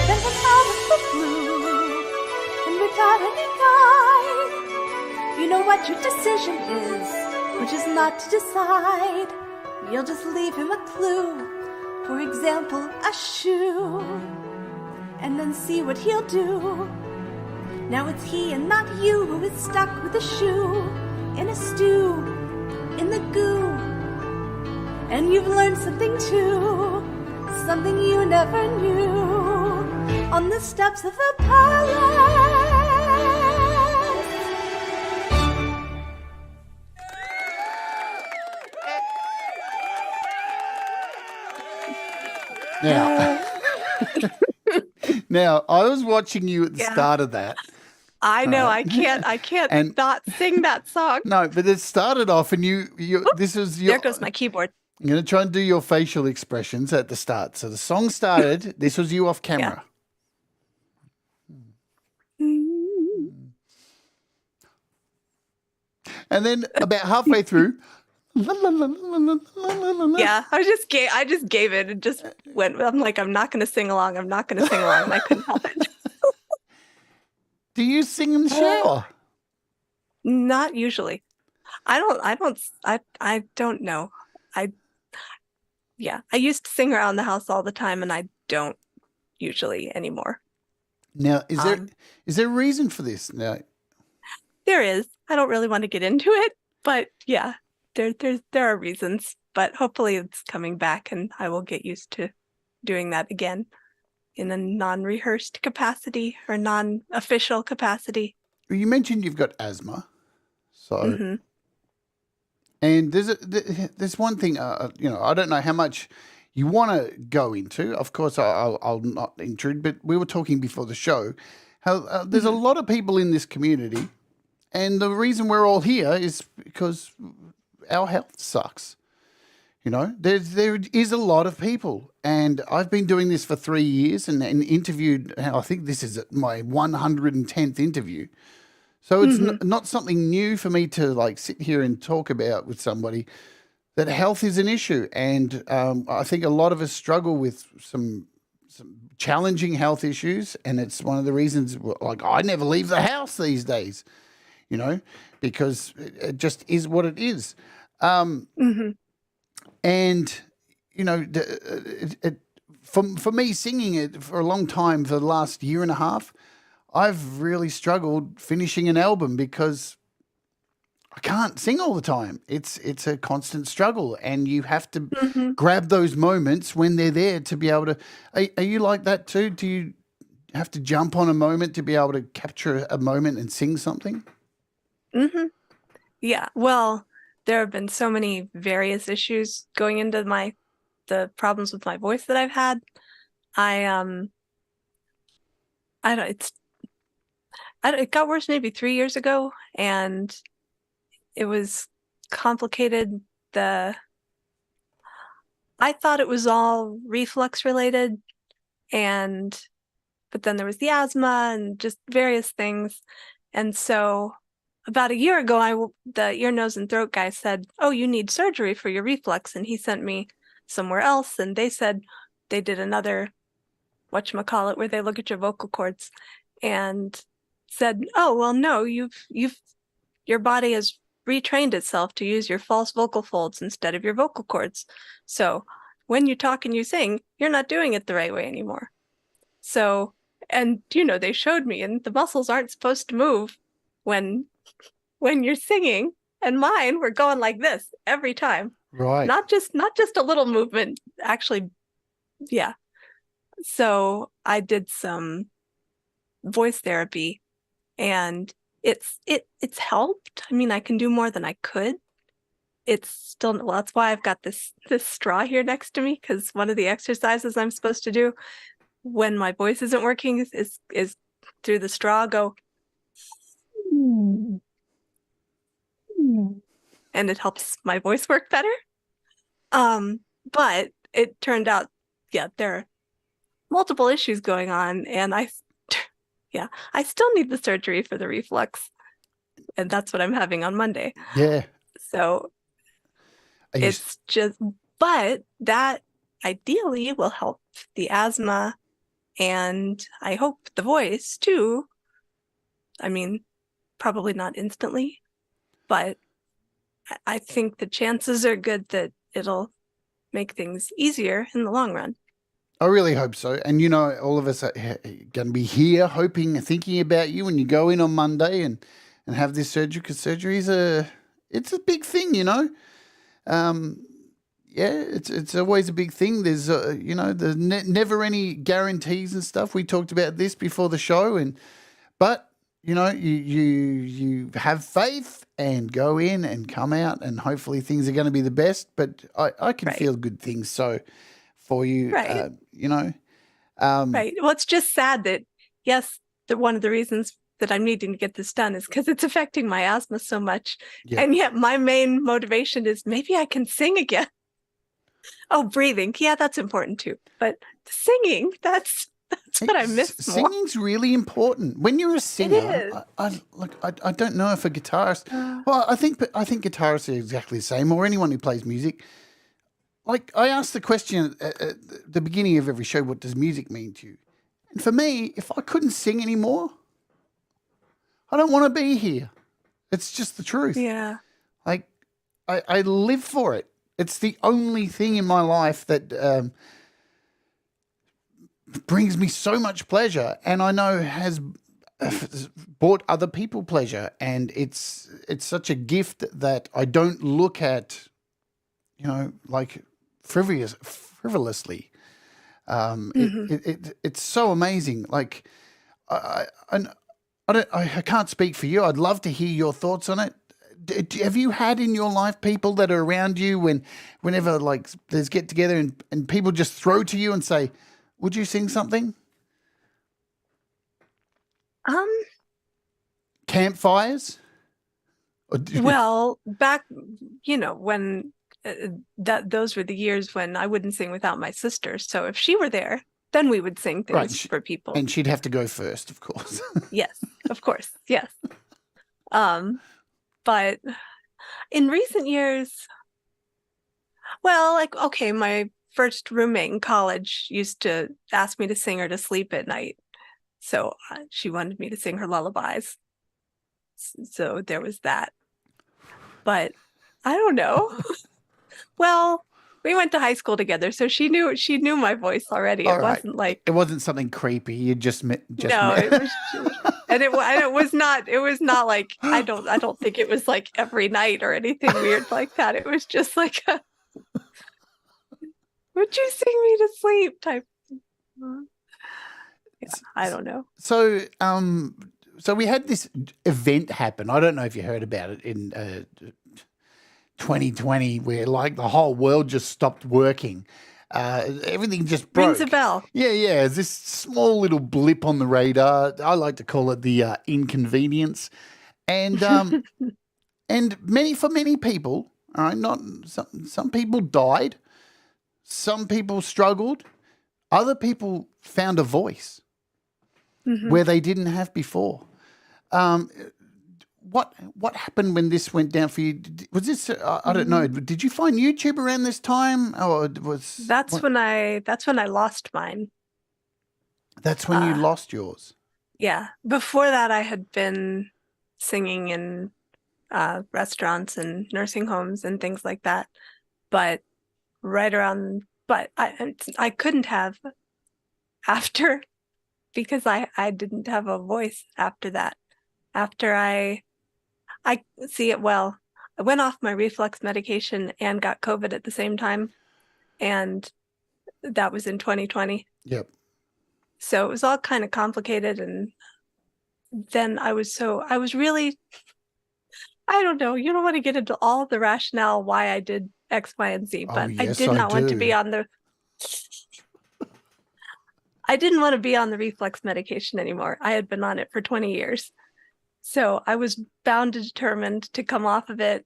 then come out of the blue, and without any guide, you know what your decision is, which is not to decide. You'll just leave him a clue, for example, a shoe, and then see what he'll do. Now it's he and not you who is stuck with a shoe in a stew, in the goo. And you've learned something too, something you never knew. on the steps of the palace. Now, I was watching you at the start of that. I know. I can't And- not sing that song. No, but it started off and you this was your... There goes my keyboard. I'm going to try and do your facial expressions at the start. So the song started. This was you off camera. And then about halfway through... Yeah, I just gave it and just went. I'm like, I'm not going to sing along. I'm not going to sing along. And I couldn't help it. Do you sing in the shower? Not usually. I don't know. I used to sing around the house all the time, and I don't usually anymore. Now, is there a reason for this? Now, There is. I don't really want to get into it, but yeah, there are reasons. But hopefully, it's coming back, and I will get used to doing that again in a non-rehearsed capacity or non-official capacity. you mentioned you've got asthma. So, Mhm. and there's one thing, I don't know how much you want to go into. Of course, I'll not intrude, but we were talking before the show how there's a lot of people in this community, and the reason we're all here is because our health sucks. There is a lot of people, and I've been doing this for 3 years and interviewed, I think this is my 110th interview. So it's not something new for me to like sit here and talk about with somebody, that health is an issue. And I think a lot of us struggle with some challenging health issues. And it's one of the reasons, like, I never leave the house these days, because it just is what it is. And, for me, singing it for a long time, for the last year and a half, I've really struggled finishing an album because I can't sing all the time. It's a constant struggle, and you have to grab those moments when they're there to be able to. Are you like that too? Do you have to jump on a moment to be able to capture a moment and sing something? Yeah. Well, there have been so many various issues going into the problems with my voice that I've had. It got worse maybe 3 years ago, and it was complicated. I thought it was all reflux related, but then there was the asthma and just various things. And so about a year ago, the ear, nose, and throat guy said, "Oh, you need surgery for your reflux," and he sent me somewhere else, and they said they did another whatchamacallit where they look at your vocal cords and said, "Oh, well, no, your body has retrained itself to use your false vocal folds instead of your vocal cords. So when you talk and you sing, you're not doing it the right way anymore." So, and they showed me, and the muscles aren't supposed to move when you're singing, and mine were going like this every time. Right. Not just a little movement, actually. Yeah. So I did some voice therapy, and it's helped. I mean, I can do more than I could. It's still, well, that's why I've got this straw here next to me, because one of the exercises I'm supposed to do when my voice isn't working is through the straw go, and it helps my voice work better. But it turned out, there are multiple issues going on, and I still need the surgery for the reflux, and that's what I'm having on Monday. Yeah. So it's just, but that ideally will help the asthma, and I hope the voice too. I mean, probably not instantly, but I think the chances are good that it'll make things easier in the long run. I really hope so. And, all of us are going to be here hoping, thinking about you when you go in on Monday and have this surgery, because surgery is it's a big thing, yeah, it's always a big thing. There's you know, there's never any guarantees and stuff. We talked about this before the show, but you know, you have faith and go in and come out, and hopefully things are going to be the best. But I can Right. feel good things. So for you, Right. you know, Right. Well, it's just sad that, yes, one of the reasons that I'm needing to get this done is because it's affecting my asthma so much. Yeah. And yet my main motivation is maybe I can sing again. Oh, breathing. Yeah, that's important too. But singing, that's what I miss more. Singing's really important. When you're a singer, is. I don't know if a guitarist. Well, I think guitarists are exactly the same, or anyone who plays music. Like, I asked the question at the beginning of every show, what does music mean to you? And for me, if I couldn't sing anymore, I don't want to be here. It's just the truth. Yeah. Like, I live for it. It's the only thing in my life that brings me so much pleasure, and I know has brought other people pleasure. And it's such a gift that I don't look at, you know, like frivolously. It's so amazing. Like, I can't speak for you. I'd love to hear your thoughts on it. Have you had in your life people that are around you whenever like there's get together and people just throw to you and say, would you sing something? Campfires? Well, back, you know, when those were the years when I wouldn't sing without my sister. So if she were there, then we would sing things for people. And she'd have to go first, of course. Yes, of course. Yes. But in recent years, well, like, okay, my first roommate in college used to ask me to sing her to sleep at night. So she wanted me to sing her lullabies. So there was that. But I don't know. Well, we went to high school together, so she knew my voice already. All it right. wasn't like It wasn't something creepy. You just met. no, it was. And it was not like I don't think it was like every night or anything weird like that. It was just like a, would you sing me to sleep type. Yeah, I don't know. So so we had this event happen. I don't know if you heard about it in 2020, where like the whole world just stopped working. Everything just broke. Rings a bell. Yeah. It's this small little blip on the radar. I like to call it the inconvenience. And and for many people, all right, not some people died, some people struggled, other people found a voice where they didn't have before. What happened when this went down for you? Was this I don't know. Did you find YouTube around this time, or was That's when I lost mine. That's when you lost yours? Yeah. Before that, I had been singing in restaurants and nursing homes and things like that. But I couldn't have after, because I didn't have a voice after that. After I see it. Well, I went off my reflux medication and got COVID at the same time. And that was in 2020. Yep. So it was all kind of complicated. And then I was really, I don't know, you don't want to get into all the rationale why I did X, Y, and Z, but yes, I did not want to be on the, I didn't want to be on the reflux medication anymore. I had been on it for 20 years. So I was bound and determined to come off of it.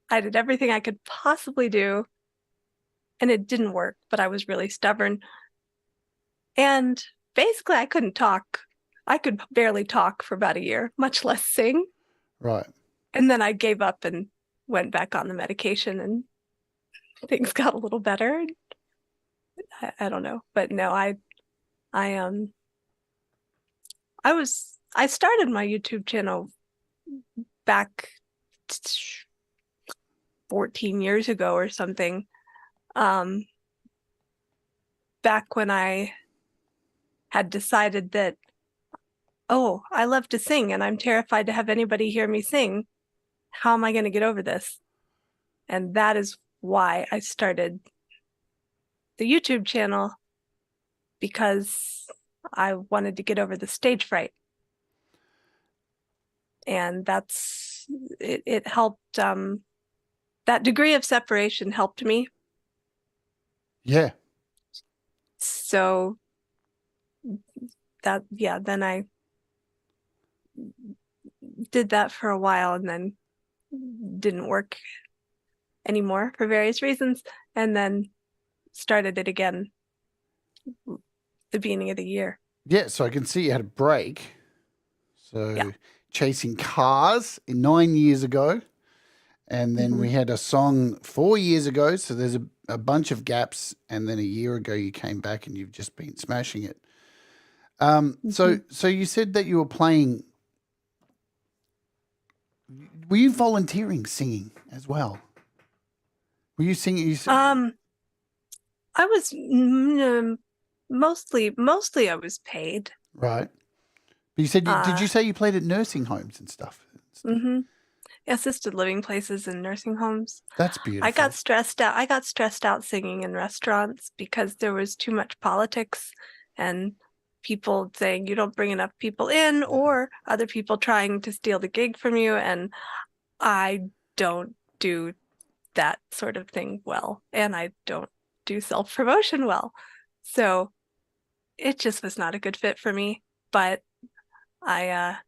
I did everything I could possibly do, and it didn't work, but I was really stubborn. And basically, I couldn't talk. I could barely talk for about a year, much less sing. Right. And then I gave up and went back on the medication, and things got a little better. I don't know, but no, I started my YouTube channel back 14 years ago or something. Back when I had decided that, oh, I love to sing and I'm terrified to have anybody hear me sing. How am I going to get over this? And that is why I started the YouTube channel, because I wanted to get over the stage fright. And it helped, that degree of separation helped me. Yeah. So then I did that for a while and then didn't work anymore for various reasons, and then started it again the beginning of the year. Yeah, so I can see you had a break. So Yeah. chasing cars 9 years ago. And then we had a song 4 years ago. So there's a bunch of gaps. And then a year ago you came back and you've just been smashing it. So you said that you were playing. Were you volunteering singing as well? Were you singing? I was mostly I was paid. Right. But you said did you say you played at nursing homes and stuff? Assisted living places and nursing homes. That's beautiful. I got stressed out singing in restaurants because there was too much politics and people saying you don't bring enough people in, or other people trying to steal the gig from you, and I don't do that sort of thing well, and I don't do self-promotion well. So it just was not a good fit for me. But I've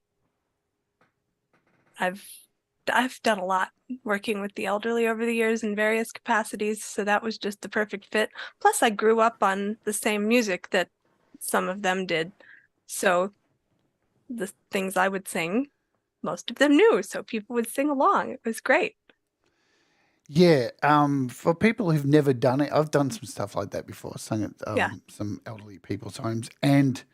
done a lot working with the elderly over the years in various capacities, so that was just the perfect fit. Plus, I grew up on the same music that some of them did, so the things I would sing, most of them knew, so people would sing along. It was great. Yeah, for people who've never done it, I've done some stuff like that before, sung at some elderly people's homes, and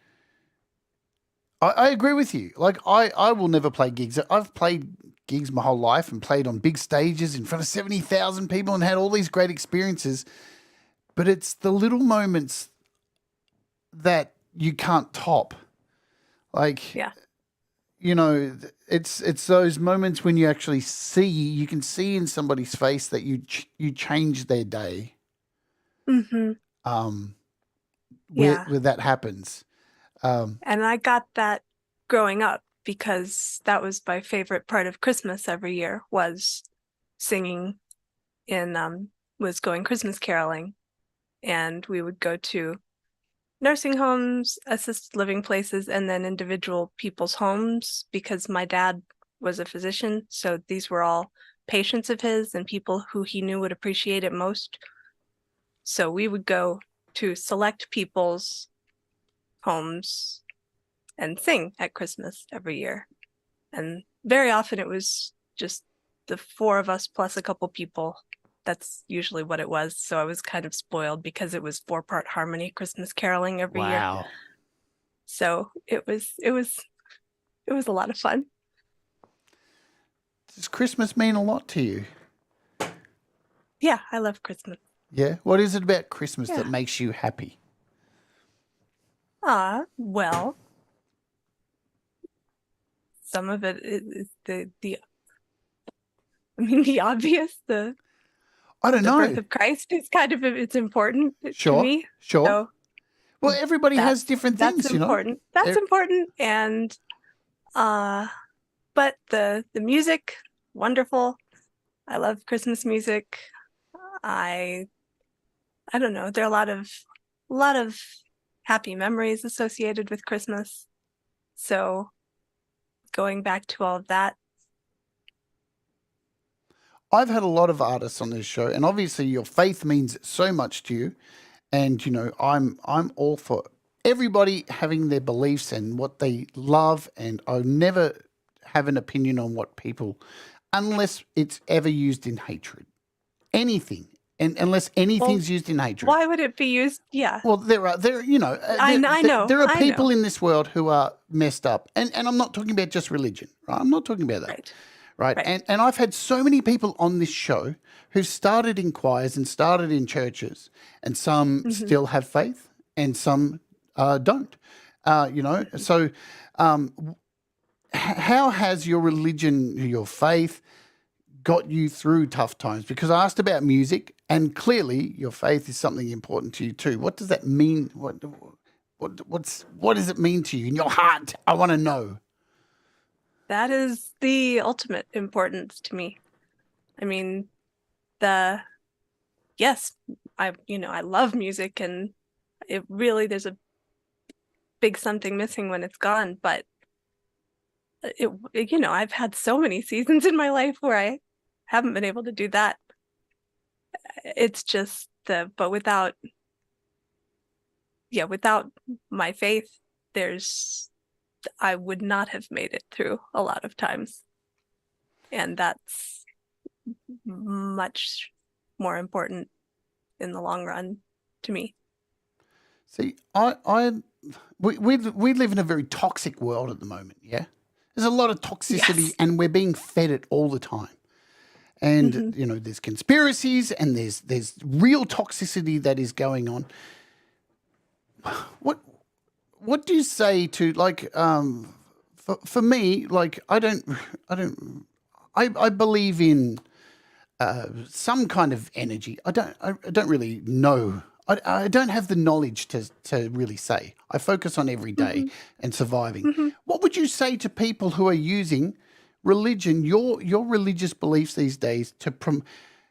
I agree with you. Like, I will never play gigs. I've played gigs my whole life and played on big stages in front of 70,000 people and had all these great experiences, but it's the little moments that you can't top. Like, you know, it's those moments when you actually you can see in somebody's face that you change their day. Where that happens. And I got that growing up because that was my favorite part of Christmas every year, was singing was going Christmas caroling. And we would go to nursing homes, assisted living places, and then individual people's homes, because my dad was a physician. So these were all patients of his and people who he knew would appreciate it most. So we would go to select people's homes and sing at Christmas every year. And very often it was just the four of us plus a couple people. That's usually what it was. So I was kind of spoiled because it was 4-part harmony Christmas caroling every year. Wow. So it was a lot of fun. Does Christmas mean a lot to you? Yeah, I love Christmas. Yeah. What is it about Christmas that makes you happy? Well, some of it is the obvious, I don't know. The birth of Christ is kind of, it's important to me. Sure. So well, everybody has different things, that's you know. important. That's important. And but the music, wonderful. I love Christmas music. I don't know. There are a lot of happy memories associated with Christmas. So going back to all of that. I've had a lot of artists on this show, and obviously your faith means so much to you. And, you know, I'm all for everybody having their beliefs and what they love, and I never have an opinion on what people, unless it's ever used in hatred. Anything. And unless anything's used in hatred. Why would it be used? Yeah. Well, there are people in this world who are messed up. And I'm not talking about just religion, right? I'm not talking about that. Right. And I've had so many people on this show who started in choirs and started in churches, and some still have faith and some don't, you know. So how has your religion, your faith got you through tough times? Because I asked about music, and clearly your faith is something important to you too. What does that mean? What does it mean to you in your heart? I want to know. That is the ultimate importance to me. I mean, yes, I love music, and it really, there's a big something missing when it's gone, but I've had so many seasons in my life where I haven't been able to do that. It's just but without my faith, I would not have made it through a lot of times. And that's much more important in the long run to me. See, we live in a very toxic world at the moment, yeah? There's a lot of toxicity, Yes. and we're being fed it all the time. And, there's conspiracies, and there's real toxicity that is going on. What do you say to, like, for me, like, I believe in some kind of energy. I don't really know. I don't have the knowledge to really say. I focus on every day and surviving. What would you say to people who are using religion, your religious beliefs these days,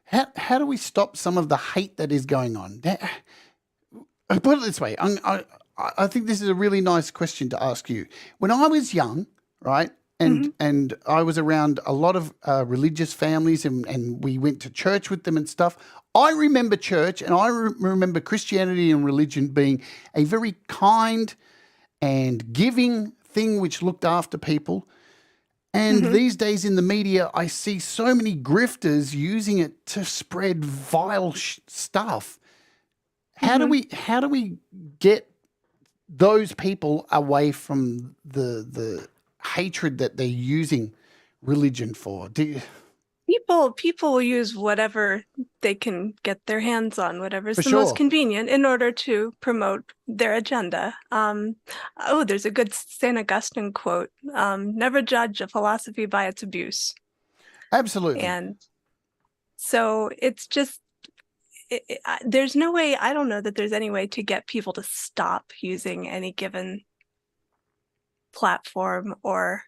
how do we stop some of the hate that is going on? I put it this way. I think this is a really nice question to ask you. When I was young, right, and I was around a lot of religious families, and we went to church with them and stuff, I remember church, and I remember Christianity and religion being a very kind and giving thing which looked after people. And these days in the media, I see so many grifters using it to spread vile stuff. How do we get those people away from the hatred that they're using religion for? People will use whatever they can get their hands on, whatever's For the sure. most convenient, in order to promote their agenda. There's a good St. Augustine quote: "Never judge a philosophy by its abuse." Absolutely. And so it's just, there's no way, I don't know that there's any way to get people to stop using any given platform or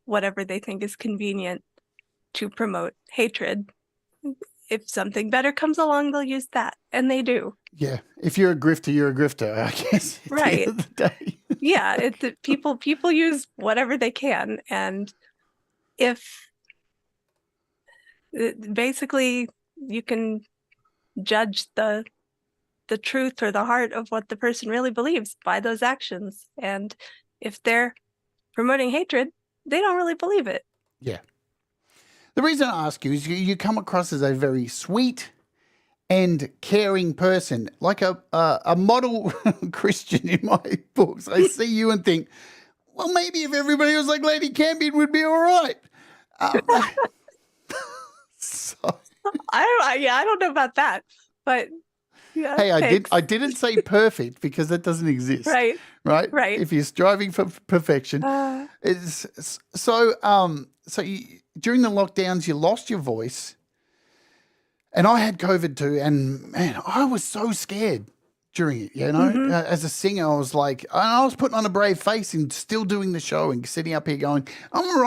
whatever they think is convenient to promote hatred. If something better comes along, they'll use that, and they do. Yeah, if you're a grifter, you're a grifter, I guess. At the end of the day. Yeah, it's people use whatever they can, and if basically you can judge the truth or the heart of what the person really believes by those actions, and if they're promoting hatred, they don't really believe it. Yeah. The reason I ask you is you come across as a very sweet and caring person, like a model Christian in my books. I see you and think, well, maybe if everybody was like LadyCampion, would be all right. So, I don't know about that, but yeah, hey, thanks. I didn't say perfect, because that doesn't exist. Right. Right. If you're striving for perfection, during the lockdowns, you lost your voice, and I had COVID too, and man, I was so scared during it. As a singer, I was like, I was putting on a brave face and still doing the show and sitting up here going, I'm all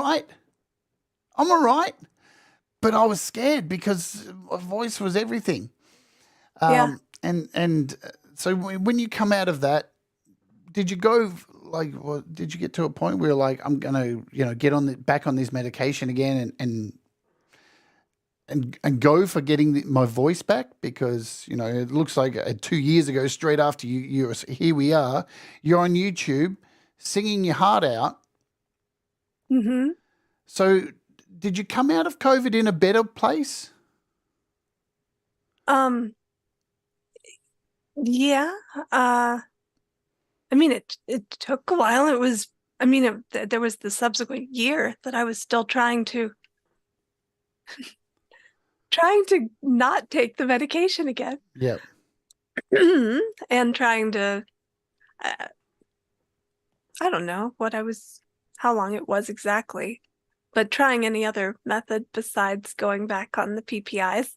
right, but I was scared because my voice was everything. And so when you come out of that, did you go did you get to a point where like, I'm gonna get back on this medication again and go for getting my voice back? Because it looks like 2 years ago, straight after you here we are, you're on YouTube singing your heart out. So did you come out of COVID in a better place? Yeah. I mean, it took a while. It was, there was the subsequent year that I was still trying to not take the medication again. Yeah. And trying to, I don't know how long it was exactly, but trying any other method besides going back on the PPIs,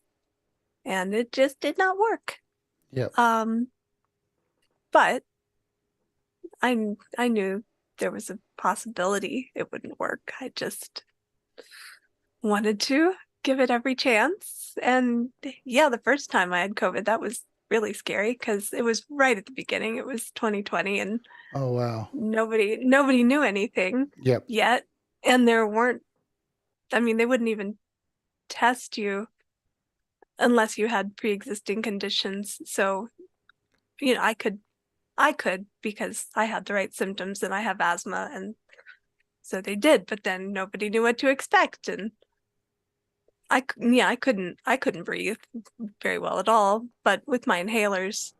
and it just did not work. Yep. But I knew there was a possibility it wouldn't work. I just wanted to give it every chance. And yeah, the first time I had COVID, that was really scary because it was right at the beginning. It was 2020 and Oh, wow. nobody knew anything Yep. yet. And they wouldn't even test you unless you had pre-existing conditions. So, I could because I had the right symptoms and I have asthma, and so they did, but then nobody knew what to expect, and I couldn't breathe very well at all, but with my inhalers,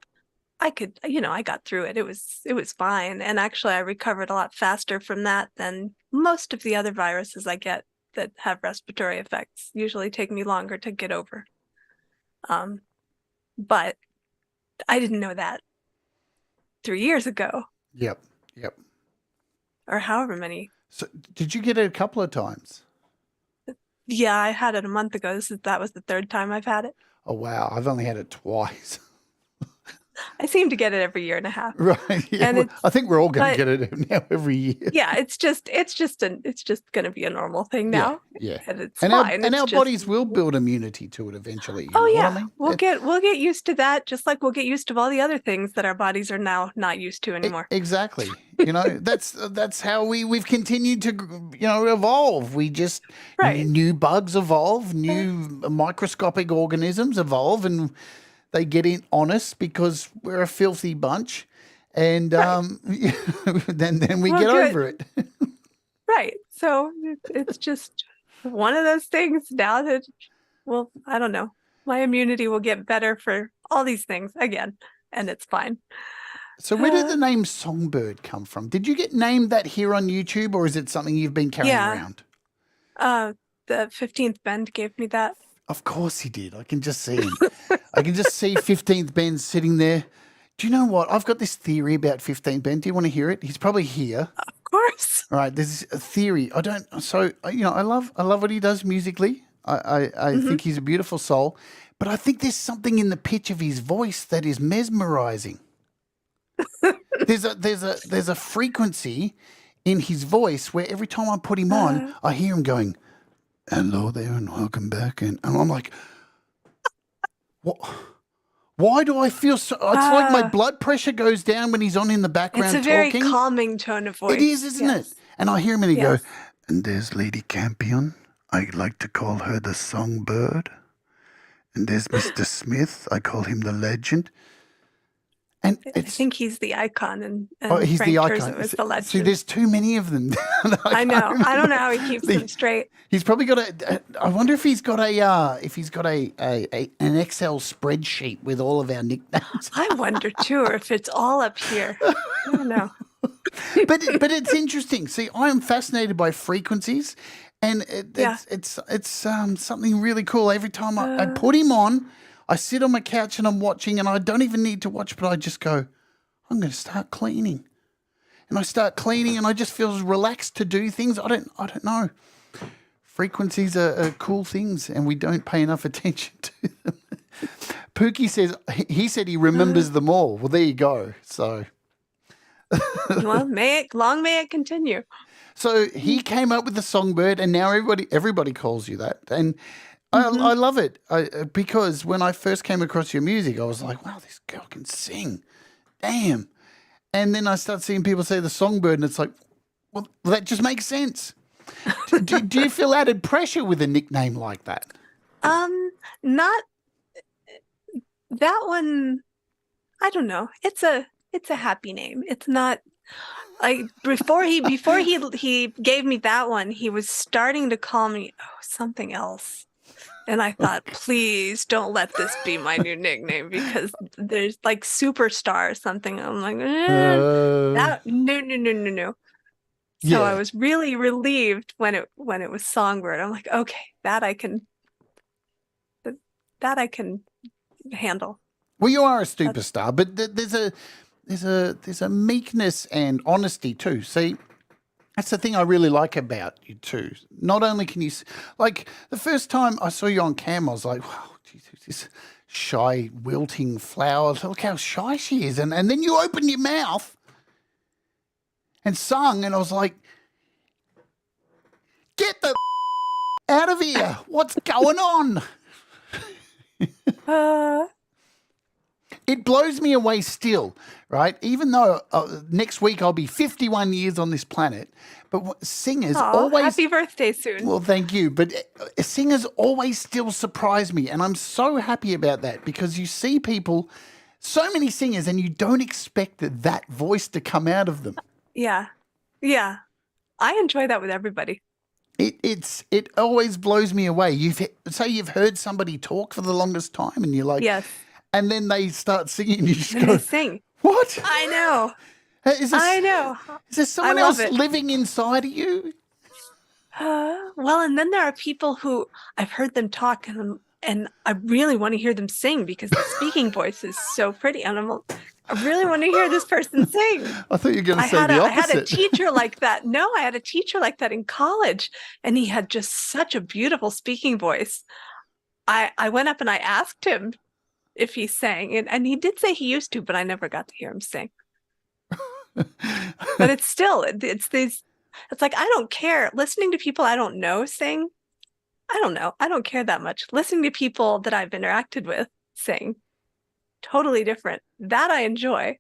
I could, I got through it. It was fine, and actually I recovered a lot faster from that than most of the other viruses I get that have respiratory effects. Usually take me longer to get over. But I didn't know that 3 years ago. Yep. Or however many. So did you get it a couple of times? Yeah, I had it a month ago. That was the third time I've had it. Oh, wow. I've only had it twice. I seem to get it every year and a half. Right. Yeah. And I think we're all going to get it now every year. Yeah, it's just going to be a normal thing now. Yeah. And it's and fine. Our bodies will build immunity to it eventually. You know yeah. what I mean? We'll get used to that, just like we'll get used to all the other things that our bodies are now not used to anymore. Exactly. That's how we've continued to evolve. We just new bugs evolve, new microscopic organisms evolve, and they get in on us because we're a filthy bunch, and then we get over it. Right. So it's just one of those things now that, well, I don't know. My immunity will get better for all these things again, and it's fine. So where did the name Songbird come from? Did you get named that here on YouTube, or is it something you've been carrying around? The 15th Bend gave me that. Of course he did. I can just see him. I can just see 15th Ben sitting there. Do you know what? I've got this theory about 15th Ben. Do you want to hear it? He's probably here. Of course. All right. There's a theory. I love what he does musically. I think he's a beautiful soul. But I think there's something in the pitch of his voice that is mesmerizing. There's a frequency in his voice where every time I put him on, I hear him going, "Hello there and welcome back." And I'm like, what? Why do I feel so? It's like my blood pressure goes down when he's on in the background talking. It's a very talking. calming tone of voice. It is, isn't it? And I hear him and he goes, "And there's LadyCampion. I like to call her the Songbird. And there's Mr. Smith. I call him the Legend." And I think he's the icon, and he's Frank the icon. Turzo is the legend. See, there's too many of them. I know. I don't know how he keeps them straight. He's probably got I wonder if he's got an Excel spreadsheet with all of our nicknames. I wonder too, or if it's all up here. I don't know. But it's interesting. See, I am fascinated by frequencies, and it's something really cool. Every time I put him on, I sit on my couch and I'm watching, and I don't even need to watch, but I just go, I'm going to start cleaning. And I start cleaning and I just feel relaxed to do things. I don't know. Frequencies are cool things, and we don't pay enough attention to them. Pookie says, he said he remembers them all. Well, there you go. So. Well, long may it continue. So he came up with the Songbird, and now everybody calls you that. And I love it because when I first came across your music, I was like, wow, this girl can sing. Damn. And then I start seeing people say the Songbird, and it's like, well, that just makes sense. do you feel added pressure with a nickname like that? Not that one. I don't know. It's a happy name. It's not like before he gave me that one, he was starting to call me something else. And I thought, please don't let this be my new nickname, because there's like Superstar or something. I'm like, no. So I was really relieved when it was Songbird. I'm like, okay, that I can handle. Well, you are a superstar, but there's a meekness and honesty too. See, That's the thing I really like about you too. Not only can you, like the first time I saw you on cam, I was like, wow, geez, this shy, wilting flower. Look how shy she is. And then you opened your mouth and sung, and I was like, get the out of here. What's going on? It blows me away still, right? Even though next week I'll be 51 years on this planet, but singers always... Happy birthday soon. Well, thank you. But singers always still surprise me, and I'm so happy about that because you see people, so many singers, and you don't expect that voice to come out of them. Yeah. Yeah. I enjoy that with everybody. It always blows me away. You've heard somebody talk for the longest time, and you're like... Yes. And then they start singing, and you just And go, they sing. What? I know. I know. Is there someone else living inside of you? Well, and then there are people who I've heard them talk, and I really want to hear them sing because the speaking voice is so pretty. And I really want to hear this person sing. I thought you were going to say the opposite. I had a teacher like that. No, I had a teacher like that in college, and he had just such a beautiful speaking voice. I went up and I asked him if he sang, and he did say he used to, but I never got to hear him sing. But it's like, I don't care. Listening to people I don't know sing, I don't know. I don't care that much. Listening to people that I've interacted with sing, totally different. That I enjoy.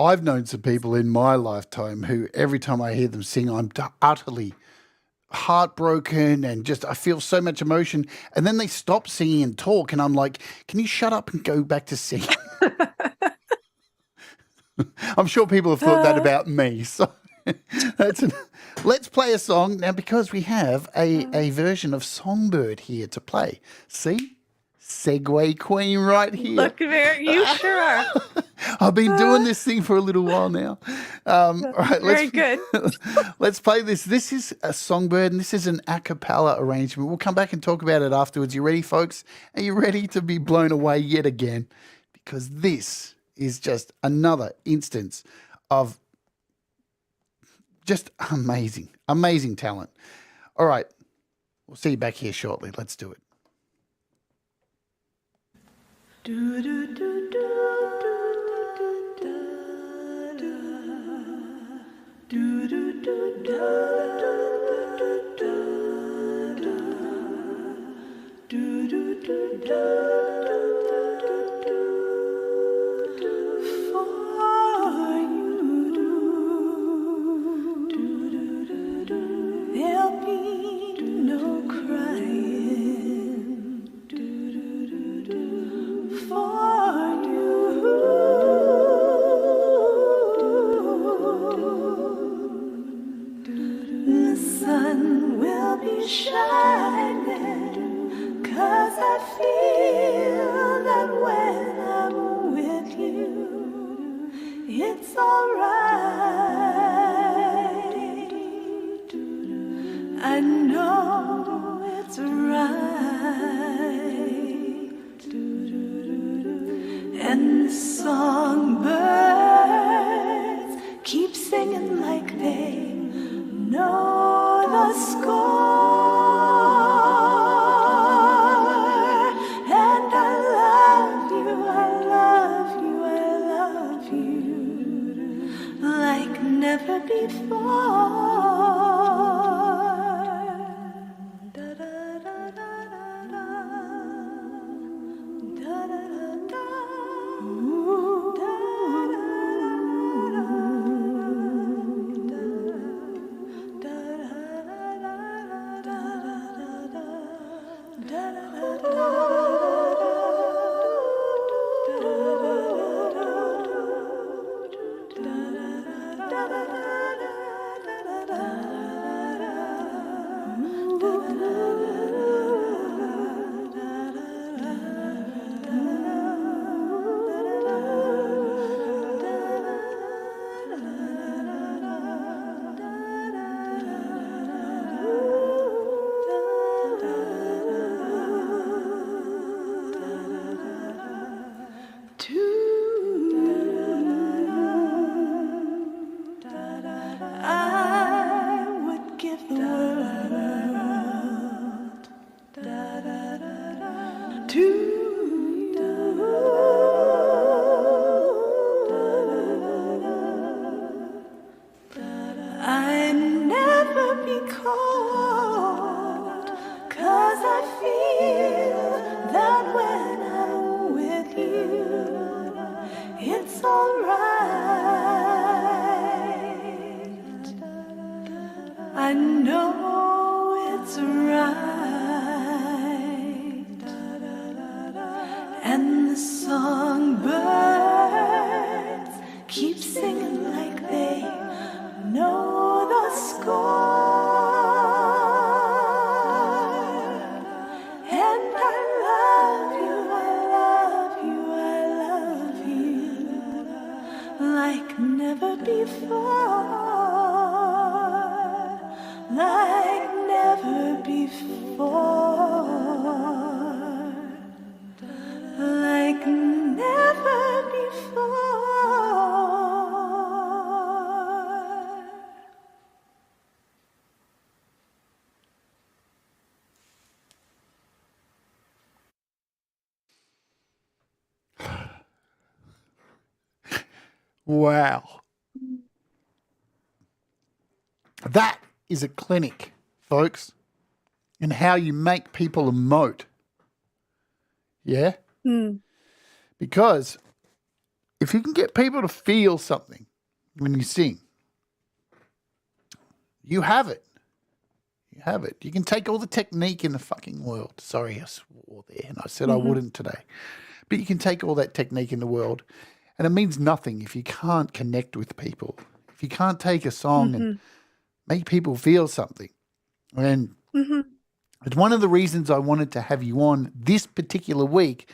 I've known some people in my lifetime who every time I hear them sing, I'm utterly heartbroken and just I feel so much emotion, and then they stop singing and talk, and I'm like, can you shut up and go back to singing? I'm sure people have thought that about me, so let's play a song now because we have a version of Songbird here to play. See, segue queen right here. Look there, you sure are. I've been doing this thing for a little while now. All right, very good. Let's play this. This is a Songbird, and this is an a cappella arrangement. We'll come back and talk about it afterwards. You ready, folks? Are you ready to be blown away yet again? Because this is just another instance of just amazing, amazing talent. All right, we'll see you back here shortly. Let's do it. Do do do do do do do there'll be no crying for you. The sun will be shining, 'cause I feel that when I'm with you, it's alright. I know it's right. And the songbirds keep singing like they know the score. And I love you, I love you, I love you like never before. I I never be cold, 'cause I feel that when I'm with you, it's alright. I know it's right. And the songbirds keep singing like they know the score. And I love you, I love you, I love you like never before, like never before, like never before. Wow. That is a clinic, folks, in how you make people emote. Yeah? Because if you can get people to feel something when you sing, you have it. You have it. You can take all the technique in the fucking world. Sorry, I swore there and I said I wouldn't today. But you can take all that technique in the world and it means nothing if you can't connect with people. If you can't take a song and make people feel something. And it's one of the reasons I wanted to have you on this particular week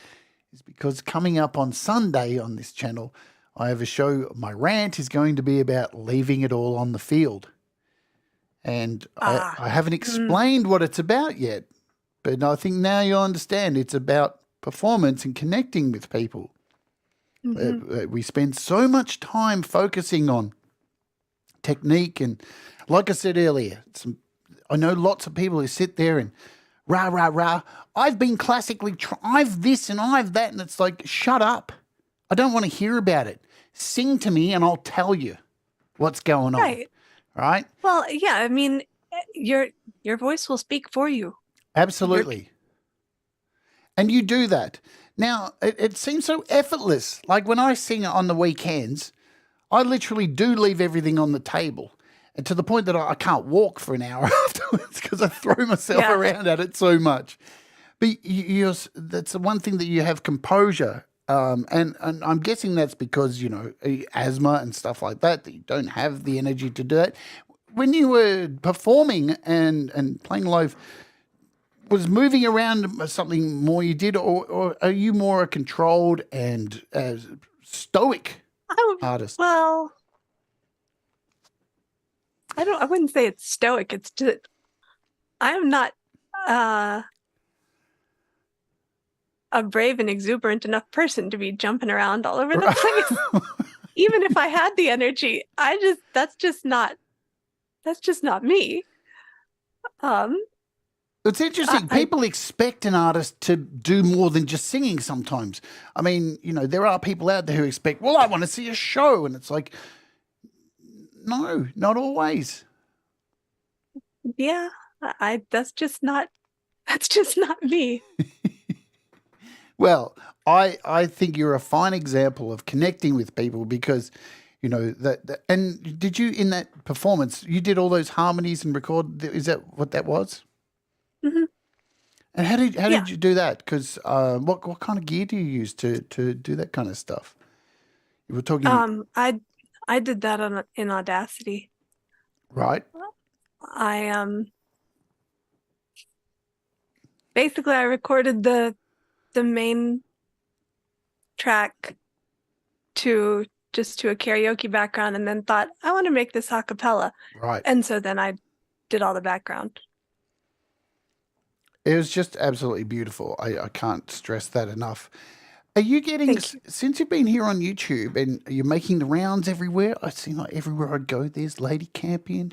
is because coming up on Sunday on this channel, I have a show. My rant is going to be about leaving it all on the field. And I haven't explained what it's about yet, but I think now you'll understand it's about performance and connecting with people. We spend so much time focusing on technique and, like I said earlier, I know lots of people who sit there and rah, rah, rah. I've been classically, I've this and I've that, and it's like, shut up. I don't want to hear about it. Sing to me and I'll tell you what's going on. Right? Well, yeah, I mean, your voice will speak for you. Absolutely. And you do that. Now, it seems so effortless. Like when I sing on the weekends, I literally do leave everything on the table. And to the point that I can't walk for an hour afterwards because I throw myself around at it so much. But that's the one thing that you have composure. And I'm guessing that's because, you know, asthma and stuff like that you don't have the energy to do it. When you were performing and playing live, was moving around something more you did, or are you more a controlled and stoic artist? Well, I wouldn't say it's stoic. It's just, I'm not a brave and exuberant enough person to be jumping around all over the place. Even if I had the energy, that's just not me. It's interesting. People expect an artist to do more than just singing sometimes. I mean, you know, there are people out there who expect, well, I want to see a show. And it's like, no, not always. Yeah, that's just not me. Well, I think you're a fine example of connecting with people because, you know, and did you, in that performance, you did all those harmonies and record, is that what that was? Mm-hmm. And how did you do that? Because what kind of gear do you use to do that kind of stuff? You were talking. I did that in Audacity. Right. Basically I recorded the main track to a karaoke background, and then thought I want to make this a cappella. Right. And so then I did all the background. It was just absolutely beautiful. I can't stress that enough. Are you getting, since you've been here on YouTube and you're making the rounds everywhere, I see like everywhere I go, there's LadyCampion.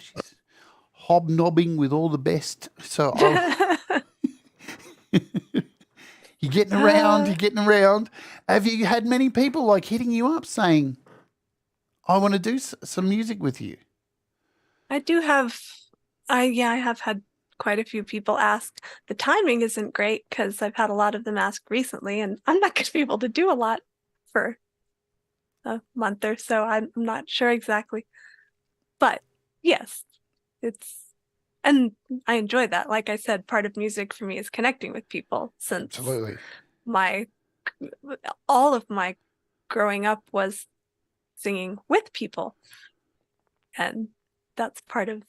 She's You're getting around. You're getting around. Have you had many people like hitting you up saying, "I want to do some music with you"? I do have, I have had quite a few people ask. The timing isn't great because I've had a lot of them ask recently, and I'm not going to be able to do a lot for a month or so. I'm not sure exactly. But yes, and I enjoy that. Like I said, part of music for me is connecting with people since Absolutely. all of my growing up was singing with people. And that's part of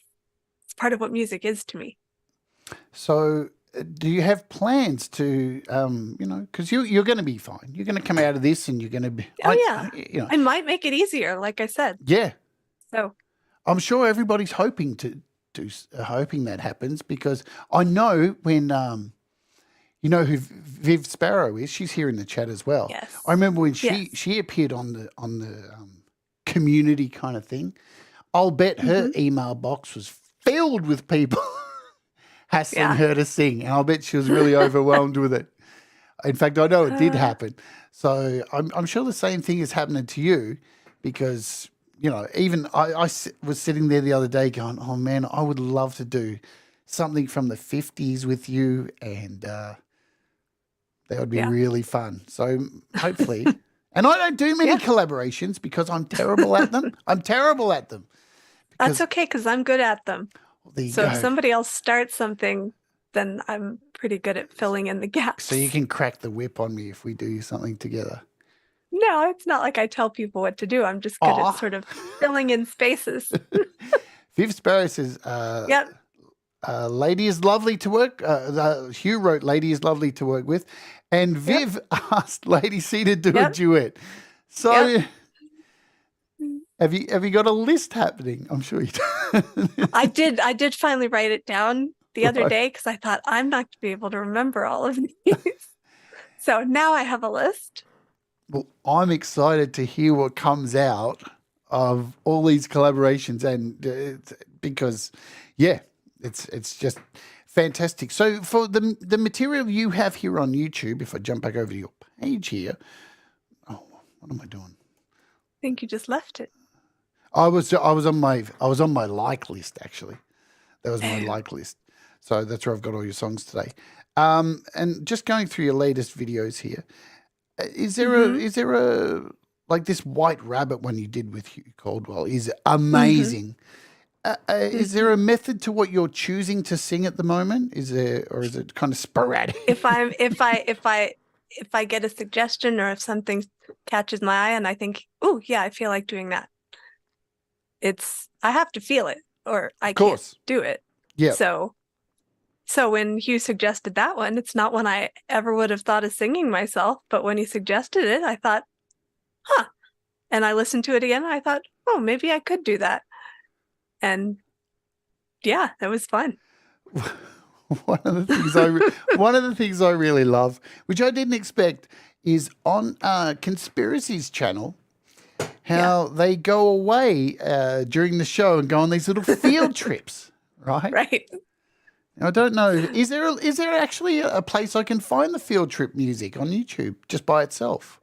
what music is to me. So, do you have plans to, because you're going to be fine. You're going to come out of this, and you're going to be. I might make it easier, like I said. Yeah. So, I'm sure everybody's hoping that happens, because I know when you know who Viv Sparrow is. She's here in the chat as well. yes. I remember when Yes. she appeared on the community kind of thing. I'll bet her email box was filled with people hassling her to sing, and I'll bet she was really overwhelmed with it. In fact, I know it did happen. So I'm sure the same thing is happening to you, because even I was sitting there the other day going, "Oh man, I would love to do something from the 50s with you," and that would be really fun. So hopefully. And I don't do many collaborations because I'm terrible at them. That's okay, because I'm good at them. So if somebody else starts something, then I'm pretty good at filling in the gaps. So you can crack the whip on me if we do something together. No, it's not like I tell people what to do. I'm just good at sort of filling in spaces. Viv Sparrow says, "Lady is lovely to work." Hugh wrote, "Lady is lovely to work with," and Viv asked Lady C to do a duet. So. Have you got a list happening? I'm sure you do. I did finally write it down the other day, because I thought I'm not going to be able to remember all of these. So now I have a list. Well, I'm excited to hear what comes out of all these collaborations, and because, it's just fantastic. So for the material you have here on YouTube, if I jump back over to your page here, what am I doing? I think you just left it. I was on my like list, actually. That was my like list. So that's where I've got all your songs today. And just going through your latest videos here, is there a like this White Rabbit one you did with Hugh Caldwell is amazing. Is there a method to what you're choosing to sing at the moment? Is there, or is it kind of sporadic? If I get a suggestion, or if something catches my eye and I think, "Oh, yeah, I feel like doing that," I have to feel it, or I can't do it. Yeah. So when Hugh suggested that one, it's not one I ever would have thought of singing myself, but when he suggested it, I thought, "Huh." And I listened to it again, and I thought, "Oh, maybe I could do that." And yeah, that was fun. One of the things I really love, which I didn't expect, is on Conspiracy's channel, how they go away during the show and go on these little field trips, right? Right. Now, I don't know. Is there actually a place I can find the field trip music on YouTube just by itself?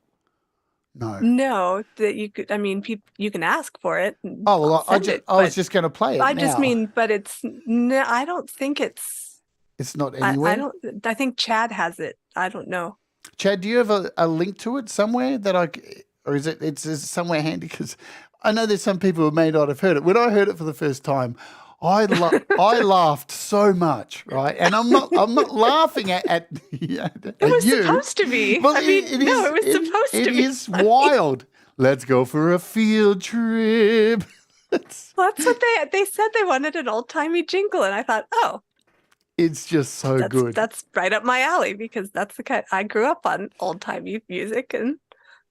No, that you could. I mean, you can ask for it. Oh well, I was just going to play it. I just mean, but I don't think it's. It's not anywhere. I think Chad has it. I don't know. Chad, do you have a link to it somewhere or is it's somewhere handy? Because I know there's some people who may not have heard it. When I heard it for the first time, I laughed so much, right? And I'm not laughing at it was you. Supposed to be. Well, it was supposed to be. It is wild. Let's go for a field trip. That's what they said. They wanted an old-timey jingle, and I thought, oh, it's just so good. That's right up my alley, because that's the kind I grew up on, old-timey music, and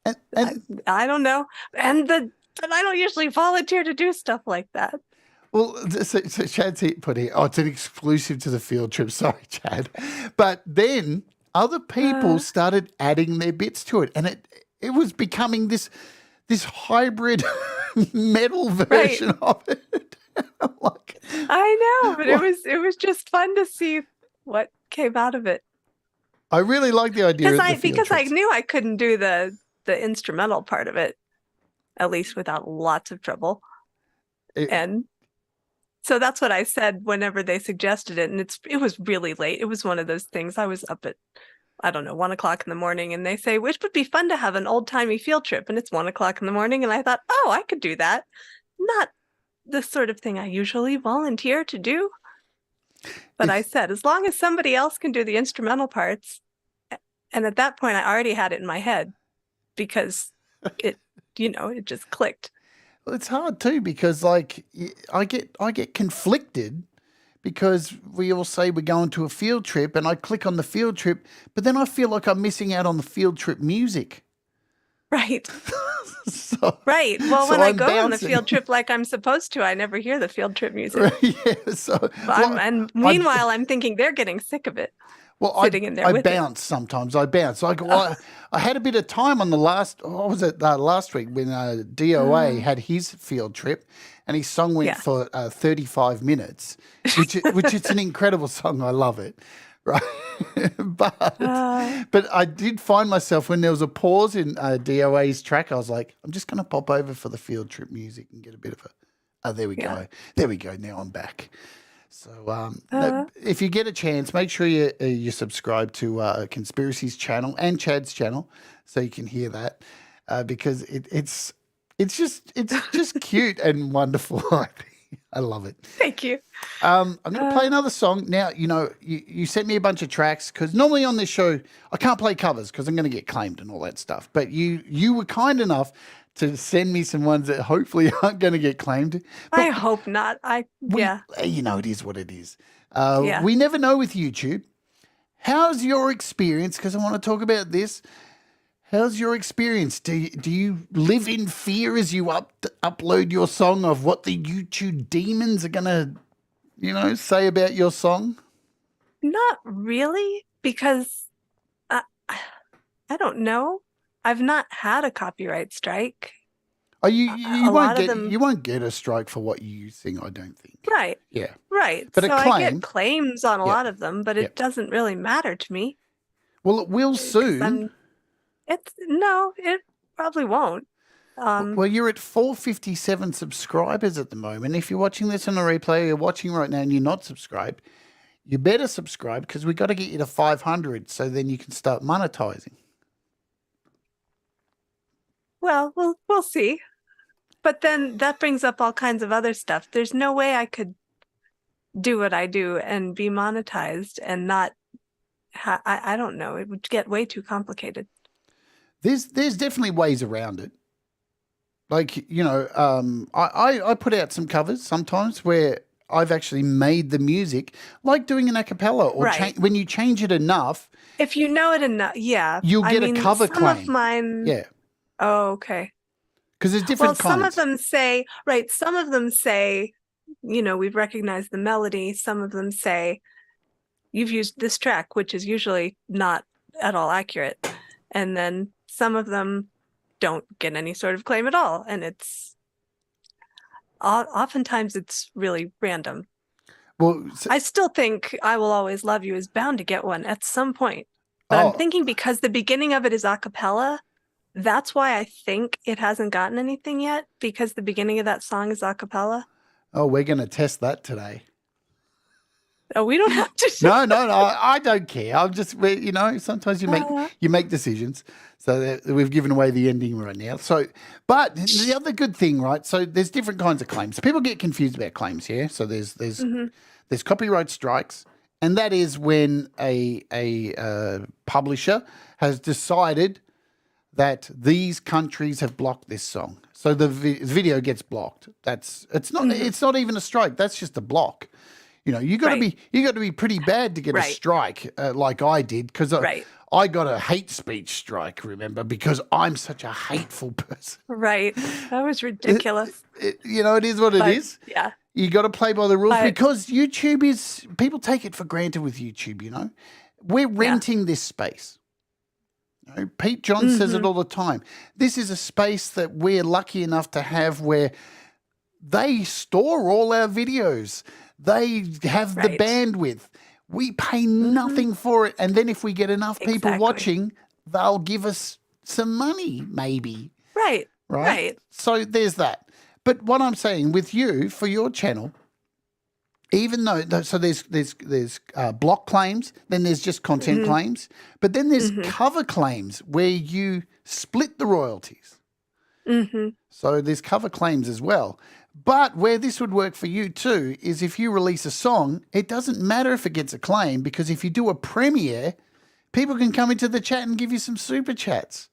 I don't know, but I don't usually volunteer to do stuff like that. Well, so Chad's put here, it's an exclusive to the field trip. Sorry, Chad. But then other people started adding their bits to it, and it was becoming this hybrid metal version of it. I know, but it was just fun to see what came out of it. I really like the idea of the field Because I trips. knew I couldn't do the instrumental part of it, at least without lots of trouble. And so that's what I said whenever they suggested it. And it was really late. It was one of those things. I was up at, I don't know, 1:00 in the morning, and they say, which would be fun to have an old timey field trip. And it's 1:00 in the morning. And I thought, oh, I could do that. Not the sort of thing I usually volunteer to do. But I said, as long as somebody else can do the instrumental parts. And at that point, I already had it in my head because it just clicked. Well, it's hard too because like I get conflicted because we all say we're going to a field trip and I click on the field trip, but then I feel like I'm missing out on the field trip music. Right. Right. Well, when I go on the field trip like I'm supposed to, I never hear the field trip music. And meanwhile, I'm thinking they're getting sick of it. Well, I bounce sometimes. I bounce. I had a bit of time on the last week when DOA had his field trip, and his song went for 35 minutes, which it's an incredible song. I love it. Right, but I did find myself when there was a pause in DOA's track, I was like, I'm just going to pop over for the field trip music and get a bit of there we go. There we go. Now I'm back. So if you get a chance, make sure you subscribe to Conspiracy's channel and Chad's channel so you can hear that because it's just cute and wonderful. I love it. Thank you. I'm going to play another song. Now, you sent me a bunch of tracks because normally on this show, I can't play covers because I'm going to get claimed and all that stuff. But you were kind enough to send me some ones that hopefully aren't going to get claimed. But I hope not. It is what it is. We never know with YouTube. How's your experience? Because I want to talk about this. How's your experience? Do you live in fear as you upload your song of what the YouTube demons are going to, say about your song? Not really, because I don't know. I've not had a copyright strike. Oh, you won't get a strike for what you sing, I don't think. Right. Yeah. Right. But so I get claims on a lot of them, but it doesn't really matter to me. Well, it will soon. It probably won't. Well, you're at 457 subscribers at the moment. If you're watching this on a replay, you're watching right now and you're not subscribed, you better subscribe because we've got to get you to 500 so then you can start monetizing. Well, we'll see. But then that brings up all kinds of other stuff. There's no way I could do what I do and be monetized and not. I don't know. It would get way too complicated. There's definitely ways around it. Like, I put out some covers sometimes where I've actually made the music, like doing an a cappella or when you change it enough. If you know it enough, you'll get a cover claim. Some of mine. Yeah. Oh, okay. Because there's different kinds. Some of them say, we've recognized the melody. Some of them say, you've used this track, which is usually not at all accurate. And then some of them don't get any sort of claim at all. And oftentimes it's really random. Well, I still think I Will Always Love You is bound to get one at some point. But I'm thinking because the beginning of it is a cappella, that's why I think it hasn't gotten anything yet, because the beginning of that song is a cappella. Oh, we're going to test that today. Oh, we don't have to. No, I don't care. I'm just, sometimes you make decisions. So we've given away the ending right now. So, but the other good thing, right? So there's different kinds of claims. People get confused about claims here. So there's copyright strikes, and that is when a publisher has decided that these countries have blocked this song, so the video gets blocked. It's not even a strike. That's just a block. You got to be pretty bad to get a strike like I did because I got a hate speech strike. Remember, because I'm such a hateful person. Right, that was ridiculous. It is what it is. Yeah, you got to play by the rules because YouTube is. People take it for granted with YouTube. We're renting this space. Pete John says it all the time. This is a space that we're lucky enough to have where they store all our videos. They have the bandwidth. We pay nothing for it. And then if we get enough people Exactly. watching, they'll give us some money, maybe. Right. Right? So there's that. But what I'm saying with you, for your channel, even though, so there's block claims, then there's just content claims, but then there's cover claims where you split the royalties. So there's cover claims as well. But where this would work for you too is if you release a song, it doesn't matter if it gets a claim, because if you do a premiere, people can come into the chat and give you some super chats.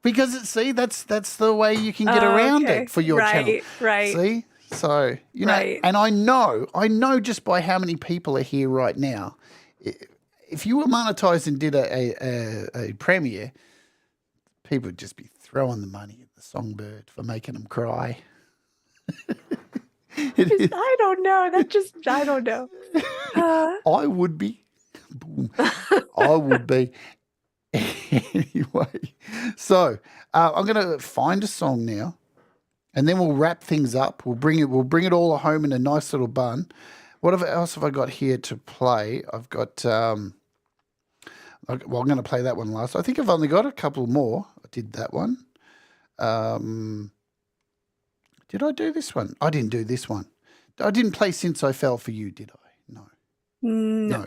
Because that's the way you can get around it for your channel. Right. See? So, you know, and I know just by how many people are here right now, if you were monetized and did a premiere, people would just be throwing the money at the Songbird for making them cry. I don't know. I don't know. I would be. Boom. I would be. Anyway, so I'm going to find a song now, and then we'll wrap things up. We'll bring it all home in a nice little bun. What else have I got here to play? I've got. I'm going to play that one last. I think I've only got a couple more. I did that one. Did I do this one? I didn't do this one. I didn't play Since I Fell for You, did I? No.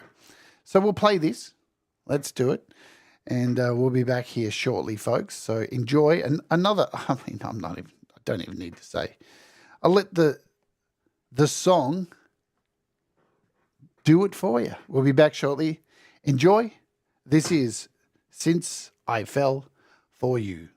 So we'll play this. Let's do it. And we'll be back here shortly, folks. So enjoy. And another, I don't even need to say. I'll let the song do it for you. We'll be back shortly. Enjoy. This is Since I Fell for You.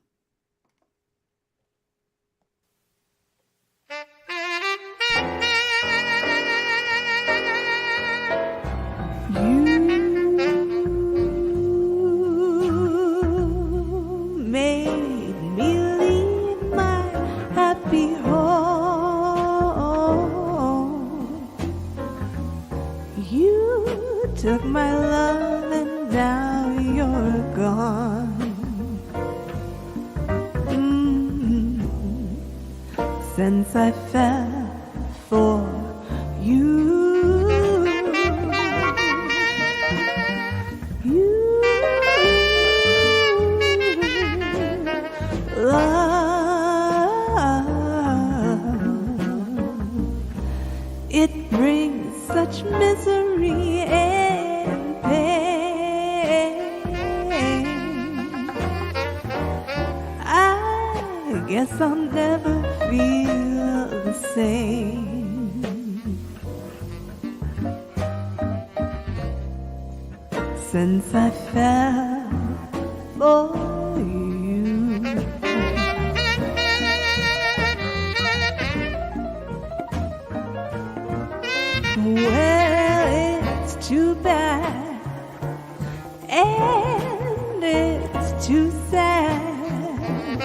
Took my love and now you're gone. Since I fell for you, love, it brings such misery and pain. I guess I'll never feel the same. Since I fell for you. Well, it's too bad, and it's too sad,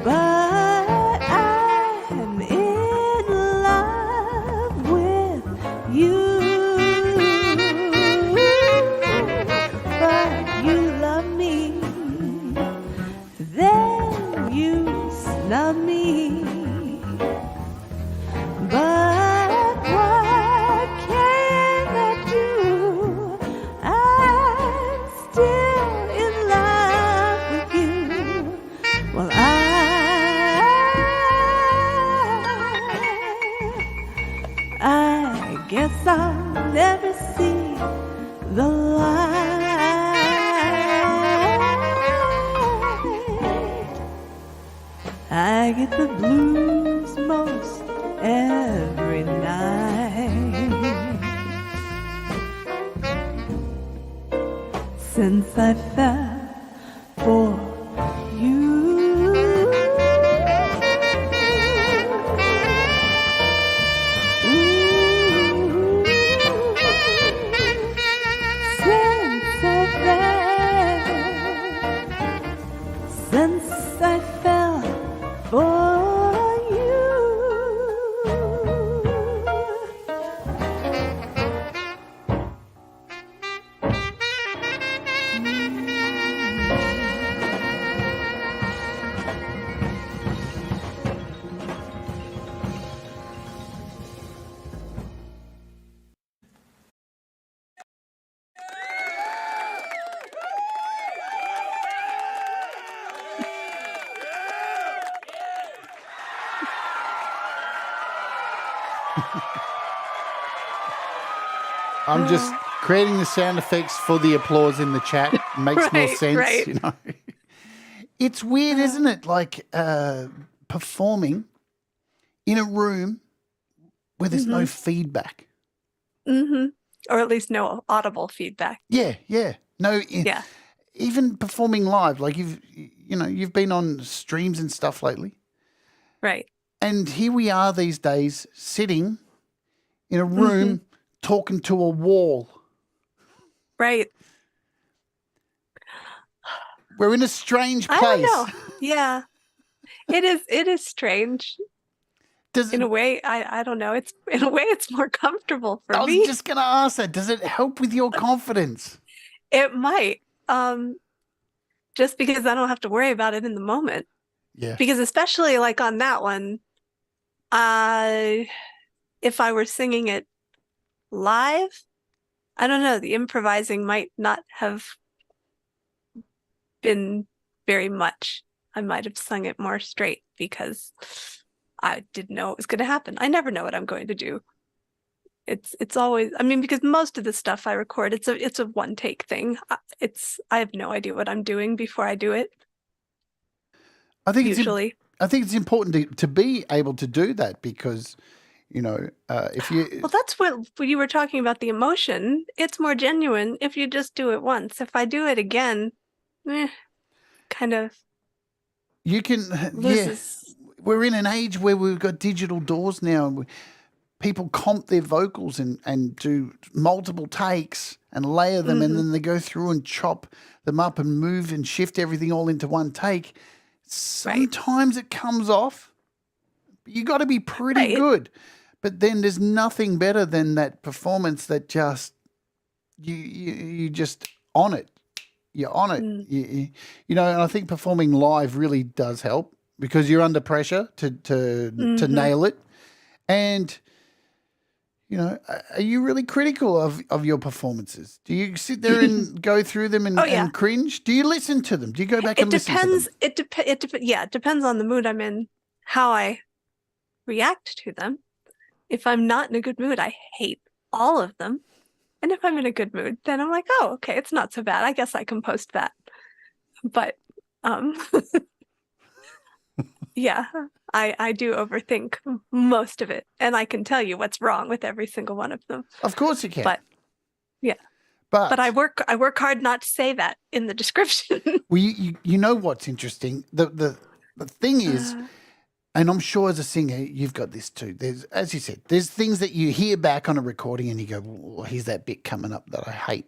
but I'm in love with you. But you love me, then you snub me. But what can I do? I'm still in love with you. Well, I guess I'll never see the light. I get the blues most every night. Since I fell for you. Since I fell for I'm just creating the sound effects for the applause in the chat. It makes more sense, right. you know. It's weird, isn't it? Like performing in a room where there's no feedback. Mm-hmm. Or at least no audible feedback. Yeah. No. Yeah. Even performing live, like you've been on streams and stuff lately. Right. And here we are these days sitting in a room talking to a wall. Right. We're in a strange place. I don't know. Yeah. It is strange. In a way, I don't know. In a way it's more comfortable for me. I was just gonna ask that. Does it help with your confidence? It might. Just because I don't have to worry about it in the moment. Yeah. Because especially like on that one, if I were singing it live, I don't know, the improvising might not have been very much. I might have sung it more straight because I didn't know it was going to happen. I never know what I'm going to do. It's always, I mean, because most of the stuff I record, it's a one take thing. I have no idea what I'm doing before I do it. I think usually. I think it's important to be able to do that because, if you... Well, that's what you were talking about, the emotion. It's more genuine if you just do it once. If I do it again, kind of you can loses. Yeah. We're in an age where we've got digital doors now. People comp their vocals and do multiple takes and layer them, and then they go through and chop them up and move and shift everything all into one take. Sometimes it comes off. You got to be pretty good. But then there's nothing better than that performance that just you just on it. You're on it. And I think performing live really does help because you're under pressure to nail it. And are you really critical of your performances? Do you sit there and go through them and cringe? Do you listen to them? Do you go back and listen to them? It depends on the mood I'm in, how I react to them. If I'm not in a good mood, I hate all of them. And if I'm in a good mood, then I'm like, oh, okay, it's not so bad. I guess I can post that. But yeah, I do overthink most of it. And I can tell you what's wrong with every single one of them. Of course you can. But yeah. But I work hard not to say that in the description. Well, you know what's interesting? The thing is, and I'm sure as a singer you've got this too. There's, as you said, there's things that you hear back on a recording and you go, well, here's that bit coming up that I hate.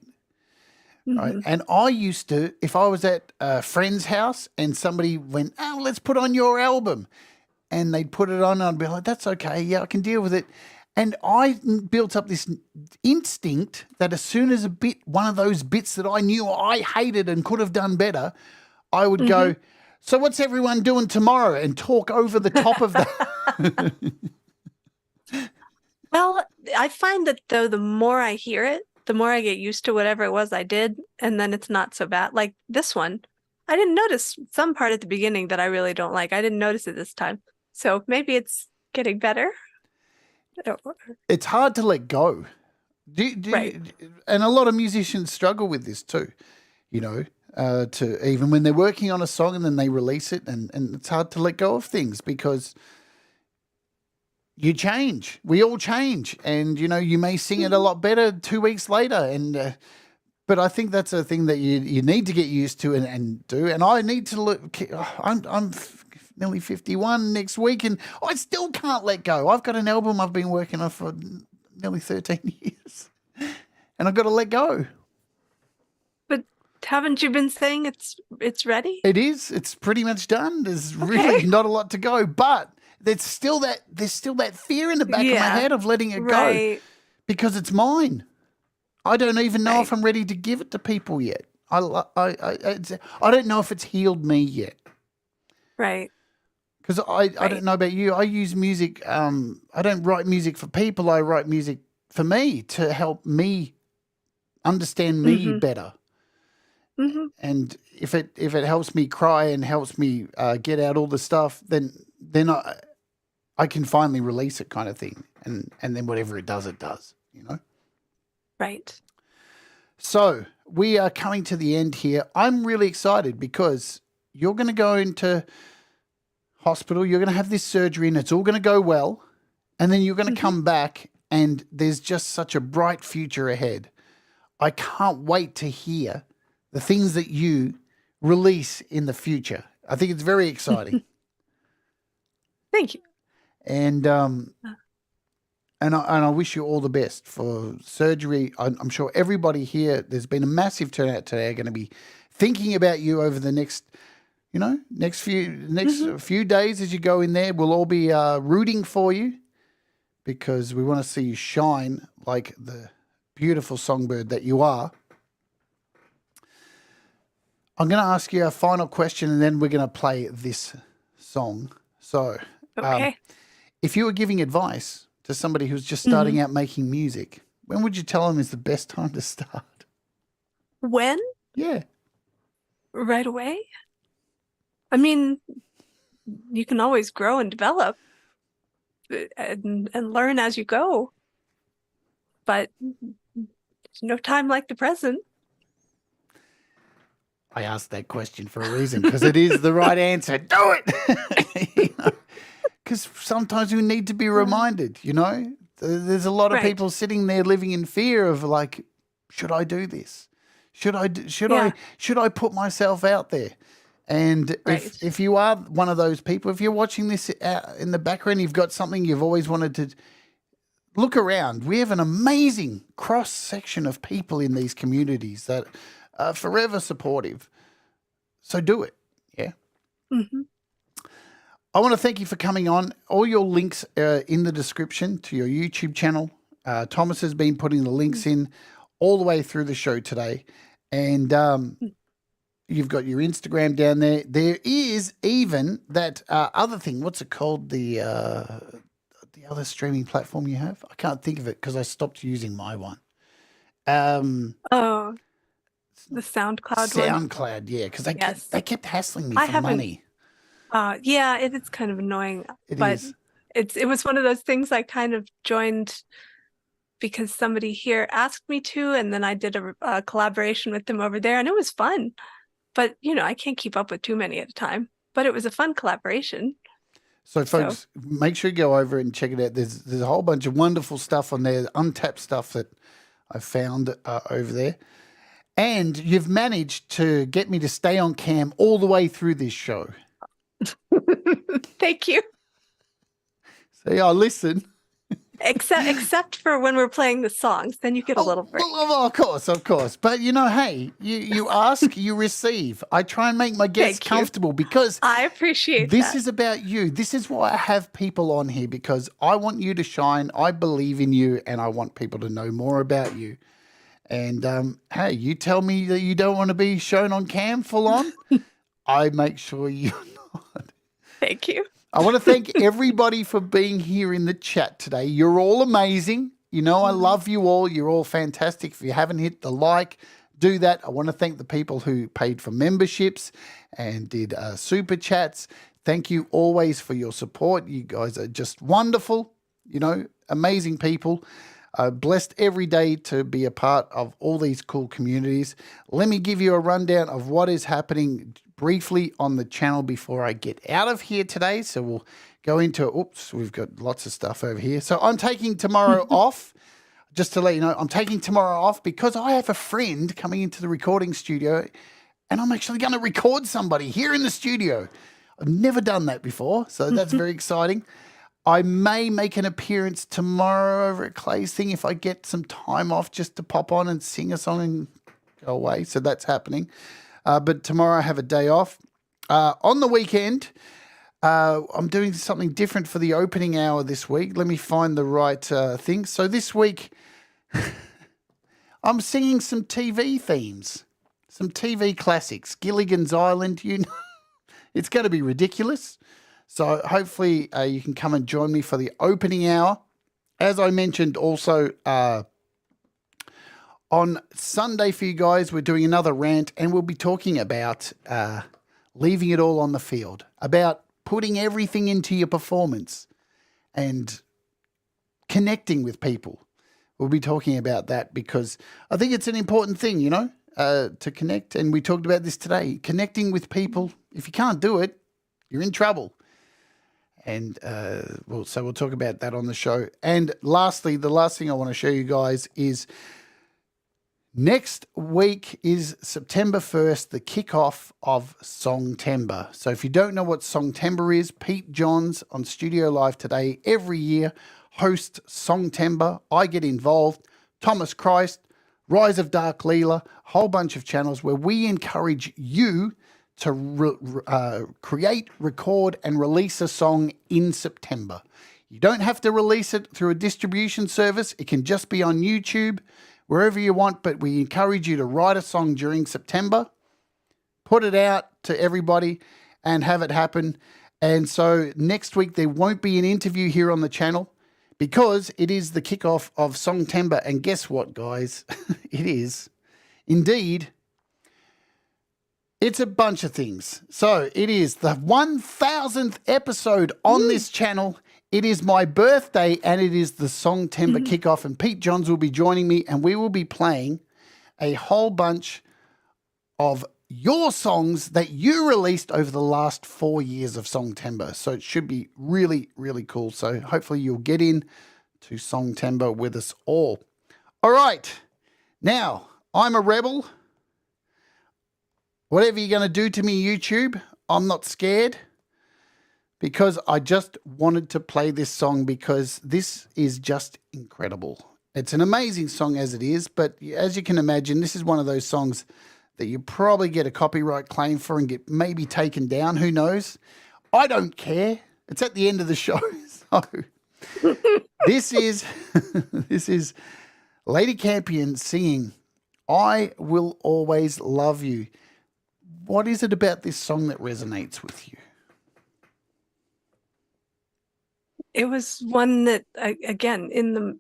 Right? And I used to, if I was at a friend's house and somebody went, oh, let's put on your album, and they'd put it on, and I'd be like, that's okay, yeah, I can deal with it. And I built up this instinct that as soon as one of those bits that I knew I hated and could have done better, I would go, so what's everyone doing tomorrow, and talk over the top of that. Well, I find that though, the more I hear it, the more I get used to whatever it was I did, and then it's not so bad. Like this one, I didn't notice some part at the beginning that I really don't like. I didn't notice it this time. So maybe it's getting better. It's hard to let go. And a lot of musicians struggle with this too, to even when they're working on a song and then they release it, and it's hard to let go of things because you change. We all change. And, you may sing it a lot better 2 weeks later. And but I think that's a thing that you need to get used to and do. And I need to look. I'm nearly 51 next week, and I still can't let go. I've got an album I've been working on for nearly 13 years, and I've got to let go. But haven't you been saying it's ready? It is. It's pretty much done. There's really not a lot to go, but there's still that fear in the back of my head of letting it go because it's mine. I don't even know if I'm ready to give it to people yet. I don't know if it's healed me yet. Right. Because I don't know about you. I use music. I don't write music for people. I write music for me to help me understand me better. And if it helps me cry and helps me get out all the stuff, then I can finally release it, kind of thing. And then whatever it does, you know? Right. So we are coming to the end here. I'm really excited because you're going to go into hospital. You're going to have this surgery and it's all going to go well. And then you're going to come back and there's just such a bright future ahead. I can't wait to hear the things that you release in the future. I think it's very exciting. Thank you. And I wish you all the best for surgery. I'm sure everybody here, there's been a massive turnout today, are going to be thinking about you over the next few days as you go in there. We'll all be rooting for you because we want to see you shine like the beautiful songbird that you are. I'm going to ask you a final question and then we're going to play this song. So, Okay. if you were giving advice to somebody who's just starting out making music, when would you tell them is the best time to start? When? Yeah. Right away? I mean, you can always grow and develop and learn as you go. But there's no time like the present. I asked that question for a reason because it is the right answer. Do it. Because sometimes we need to be reminded, you know. There's a lot of people sitting there living in fear of like, should I do this? Should I put myself out there? And if you are one of those people, if you're watching this in the background, you've got something you've always wanted to look around. We have an amazing cross section of people in these communities that are forever supportive. So do it. Yeah. Mm-hmm. I want to thank you for coming on. All your links are in the description to your YouTube channel. Thomas has been putting the links in all the way through the show today. And you've got your Instagram down there. There is even that other thing. What's it called? The other streaming platform you have? I can't think of it because I stopped using my one. Oh, the SoundCloud one? SoundCloud, yeah, because they kept hassling me for money. Yeah, it's kind of annoying. But it was one of those things I kind of joined because somebody here asked me to, and then I did a collaboration with them over there, and it was fun. But, you know, I can't keep up with too many at a time. But it was a fun collaboration. So, folks, make sure you go over and check it out. There's a whole bunch of wonderful stuff on there, untapped stuff that I found over there. And you've managed to get me to stay on cam all the way through this show. Thank you. So, yeah, listen. Except for when we're playing the songs, then you get a little break. Well, of course. But, you know, hey, you ask, you receive. I try and make my guests comfortable because I appreciate this is about you. This is why I have people on here because I want you to shine. I believe in you and I want people to know more about you. And, hey, you tell me that you don't want to be shown on cam full on. I make sure you're not. Thank you. I want to thank everybody for being here in the chat today. You're all amazing. You know, I love you all. You're all fantastic. If you haven't hit the like, do that. I want to thank the people who paid for memberships and did super chats. Thank you always for your support. You guys are just wonderful, you know, amazing people. Blessed every day to be a part of all these cool communities. Let me give you a rundown of what is happening briefly on the channel before I get out of here today. So we'll go into, we've got lots of stuff over here. So I'm taking tomorrow off. Just to let you know, I'm taking tomorrow off because I have a friend coming into the recording studio and I'm actually going to record somebody here in the studio. I've never done that before, so that's very exciting. I may make an appearance tomorrow over at Clay's thing if I get some time off just to pop on and sing a song and go away. So that's happening. But tomorrow I have a day off. On the weekend, I'm doing something different for the opening hour this week. Let me find the right thing. So this week, I'm singing some TV themes, some TV classics. Gilligan's Island, you know, it's going to be ridiculous. So hopefully you can come and join me for the opening hour. As I mentioned also on Sunday for you guys, we're doing another rant and we'll be talking about leaving it all on the field, about putting everything into your performance and connecting with people. We'll be talking about that because I think it's an important thing, you know, to connect. And we talked about this today, connecting with people. If you can't do it, you're in trouble. And so we'll talk about that on the show. And lastly, the last thing I want to show you guys is next week is September 1st, the kickoff of Songtember. So if you don't know what Songtember is, Pete Johns on Studio Live today every year hosts Songtember. I get involved. Thomas Christ, Rise of Dark Leela, a whole bunch of channels where we encourage you to create, record, and release a song in September. You don't have to release it through a distribution service. It can just be on YouTube, wherever you want, but we encourage you to write a song during September, put it out to everybody, and have it happen. And so next week, there won't be an interview here on the channel because it is the kickoff of Songtember. And guess what, guys? It is indeed. It's a bunch of things. So it is the 1000th episode on this channel. It is my birthday and it is the Songtember kickoff. And Pete Johns will be joining me and we will be playing a whole bunch of your songs that you released over the last 4 years of Songtember. So it should be really, really cool. So hopefully you'll get in to Songtember with us all. All right. Now, I'm a rebel. Whatever you're going to do to me, YouTube, I'm not scared because I just wanted to play this song because this is just incredible. It's an amazing song as it is, but as you can imagine, this is one of those songs that you probably get a copyright claim for and get maybe taken down. Who knows? I don't care. It's at the end of the show. So this is LadyCampion singing I Will Always Love You. What is it about this song that resonates with you? It was one that, again, in the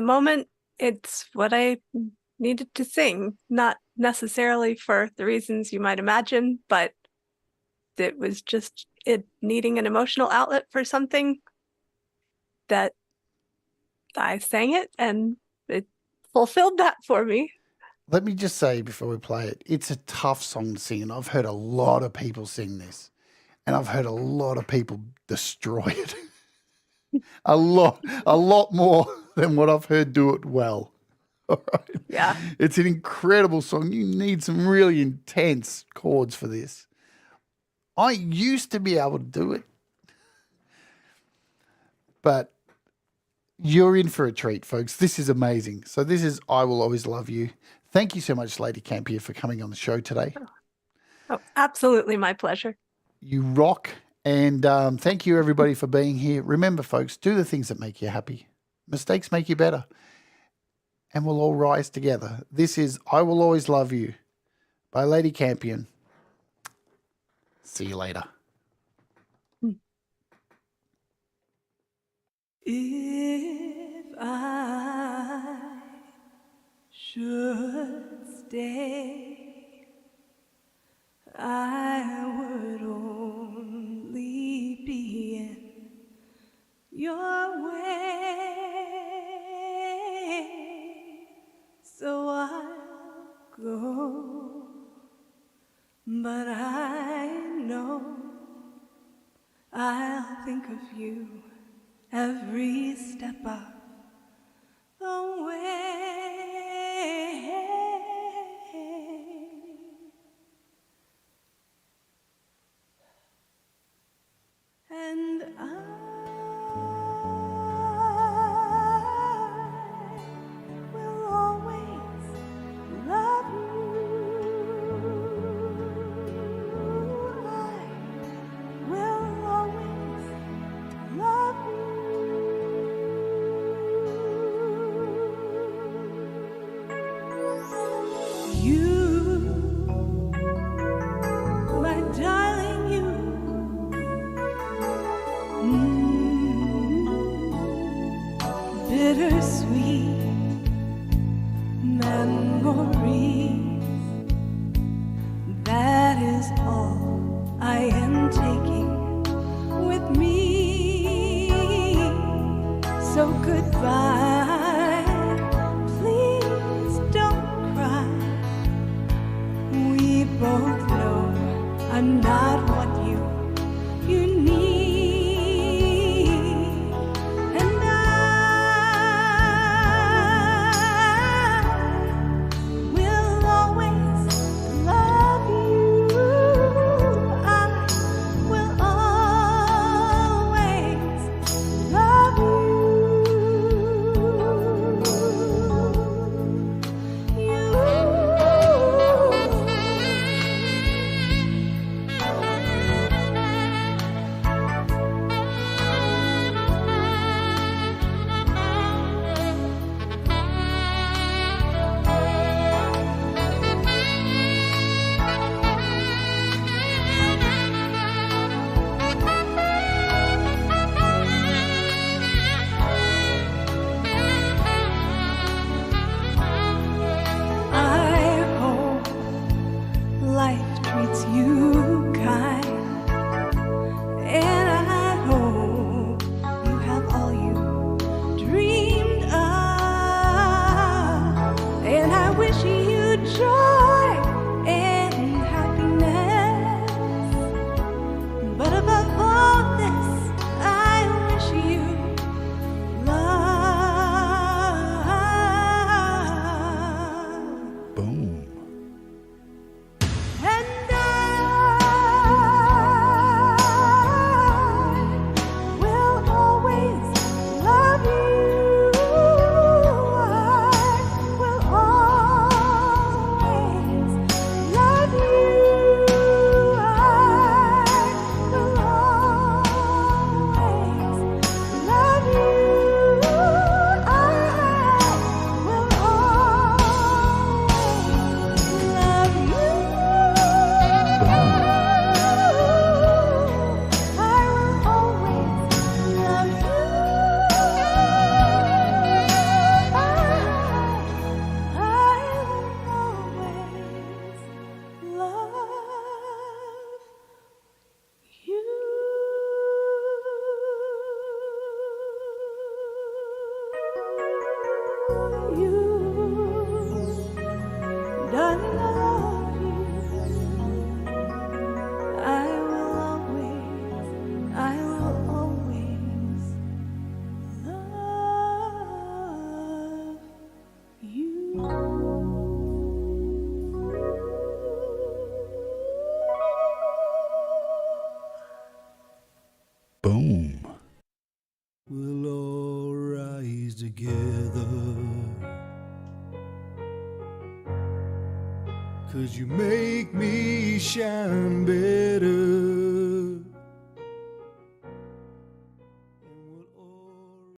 moment, it's what I needed to sing, not necessarily for the reasons you might imagine, but it was just it needing an emotional outlet for something that I sang it and it fulfilled that for me. Let me just say before we play it, it's a tough song to sing, and I've heard a lot of people sing this, and I've heard a lot of people destroy it. a lot more than what I've heard do it well. All right. Yeah. It's an incredible song. You need some really intense chords for this. I used to be able to do it, but you're in for a treat, folks. This is amazing. So this is I Will Always Love You. Thank you so much, LadyCampion, for coming on the show today. Oh, absolutely my pleasure. You rock. And thank you, everybody, for being here. Remember, folks, do the things that make you happy. Mistakes make you better. And we'll all rise together. This is I Will Always Love You by LadyCampion. See you later. If I should stay, I would only be in your way, so I'll go, but I know I'll think of you every step of the way. And I will always love you. I will always love you. You, my darling, you. Bittersweet memories, that is all I am taking with me. I'm not what you need, and I will always love you. I will always love you. I hope life treats you kind, and I hope you have all you dreamed of, and I wish you joy and happiness. But above all this, I wish you love. Boom. And I will always love you. I will always love you. I will always love you. I will Darling, I love you. I will always love you. Boom. We'll all rise together, 'cause you make me shine better.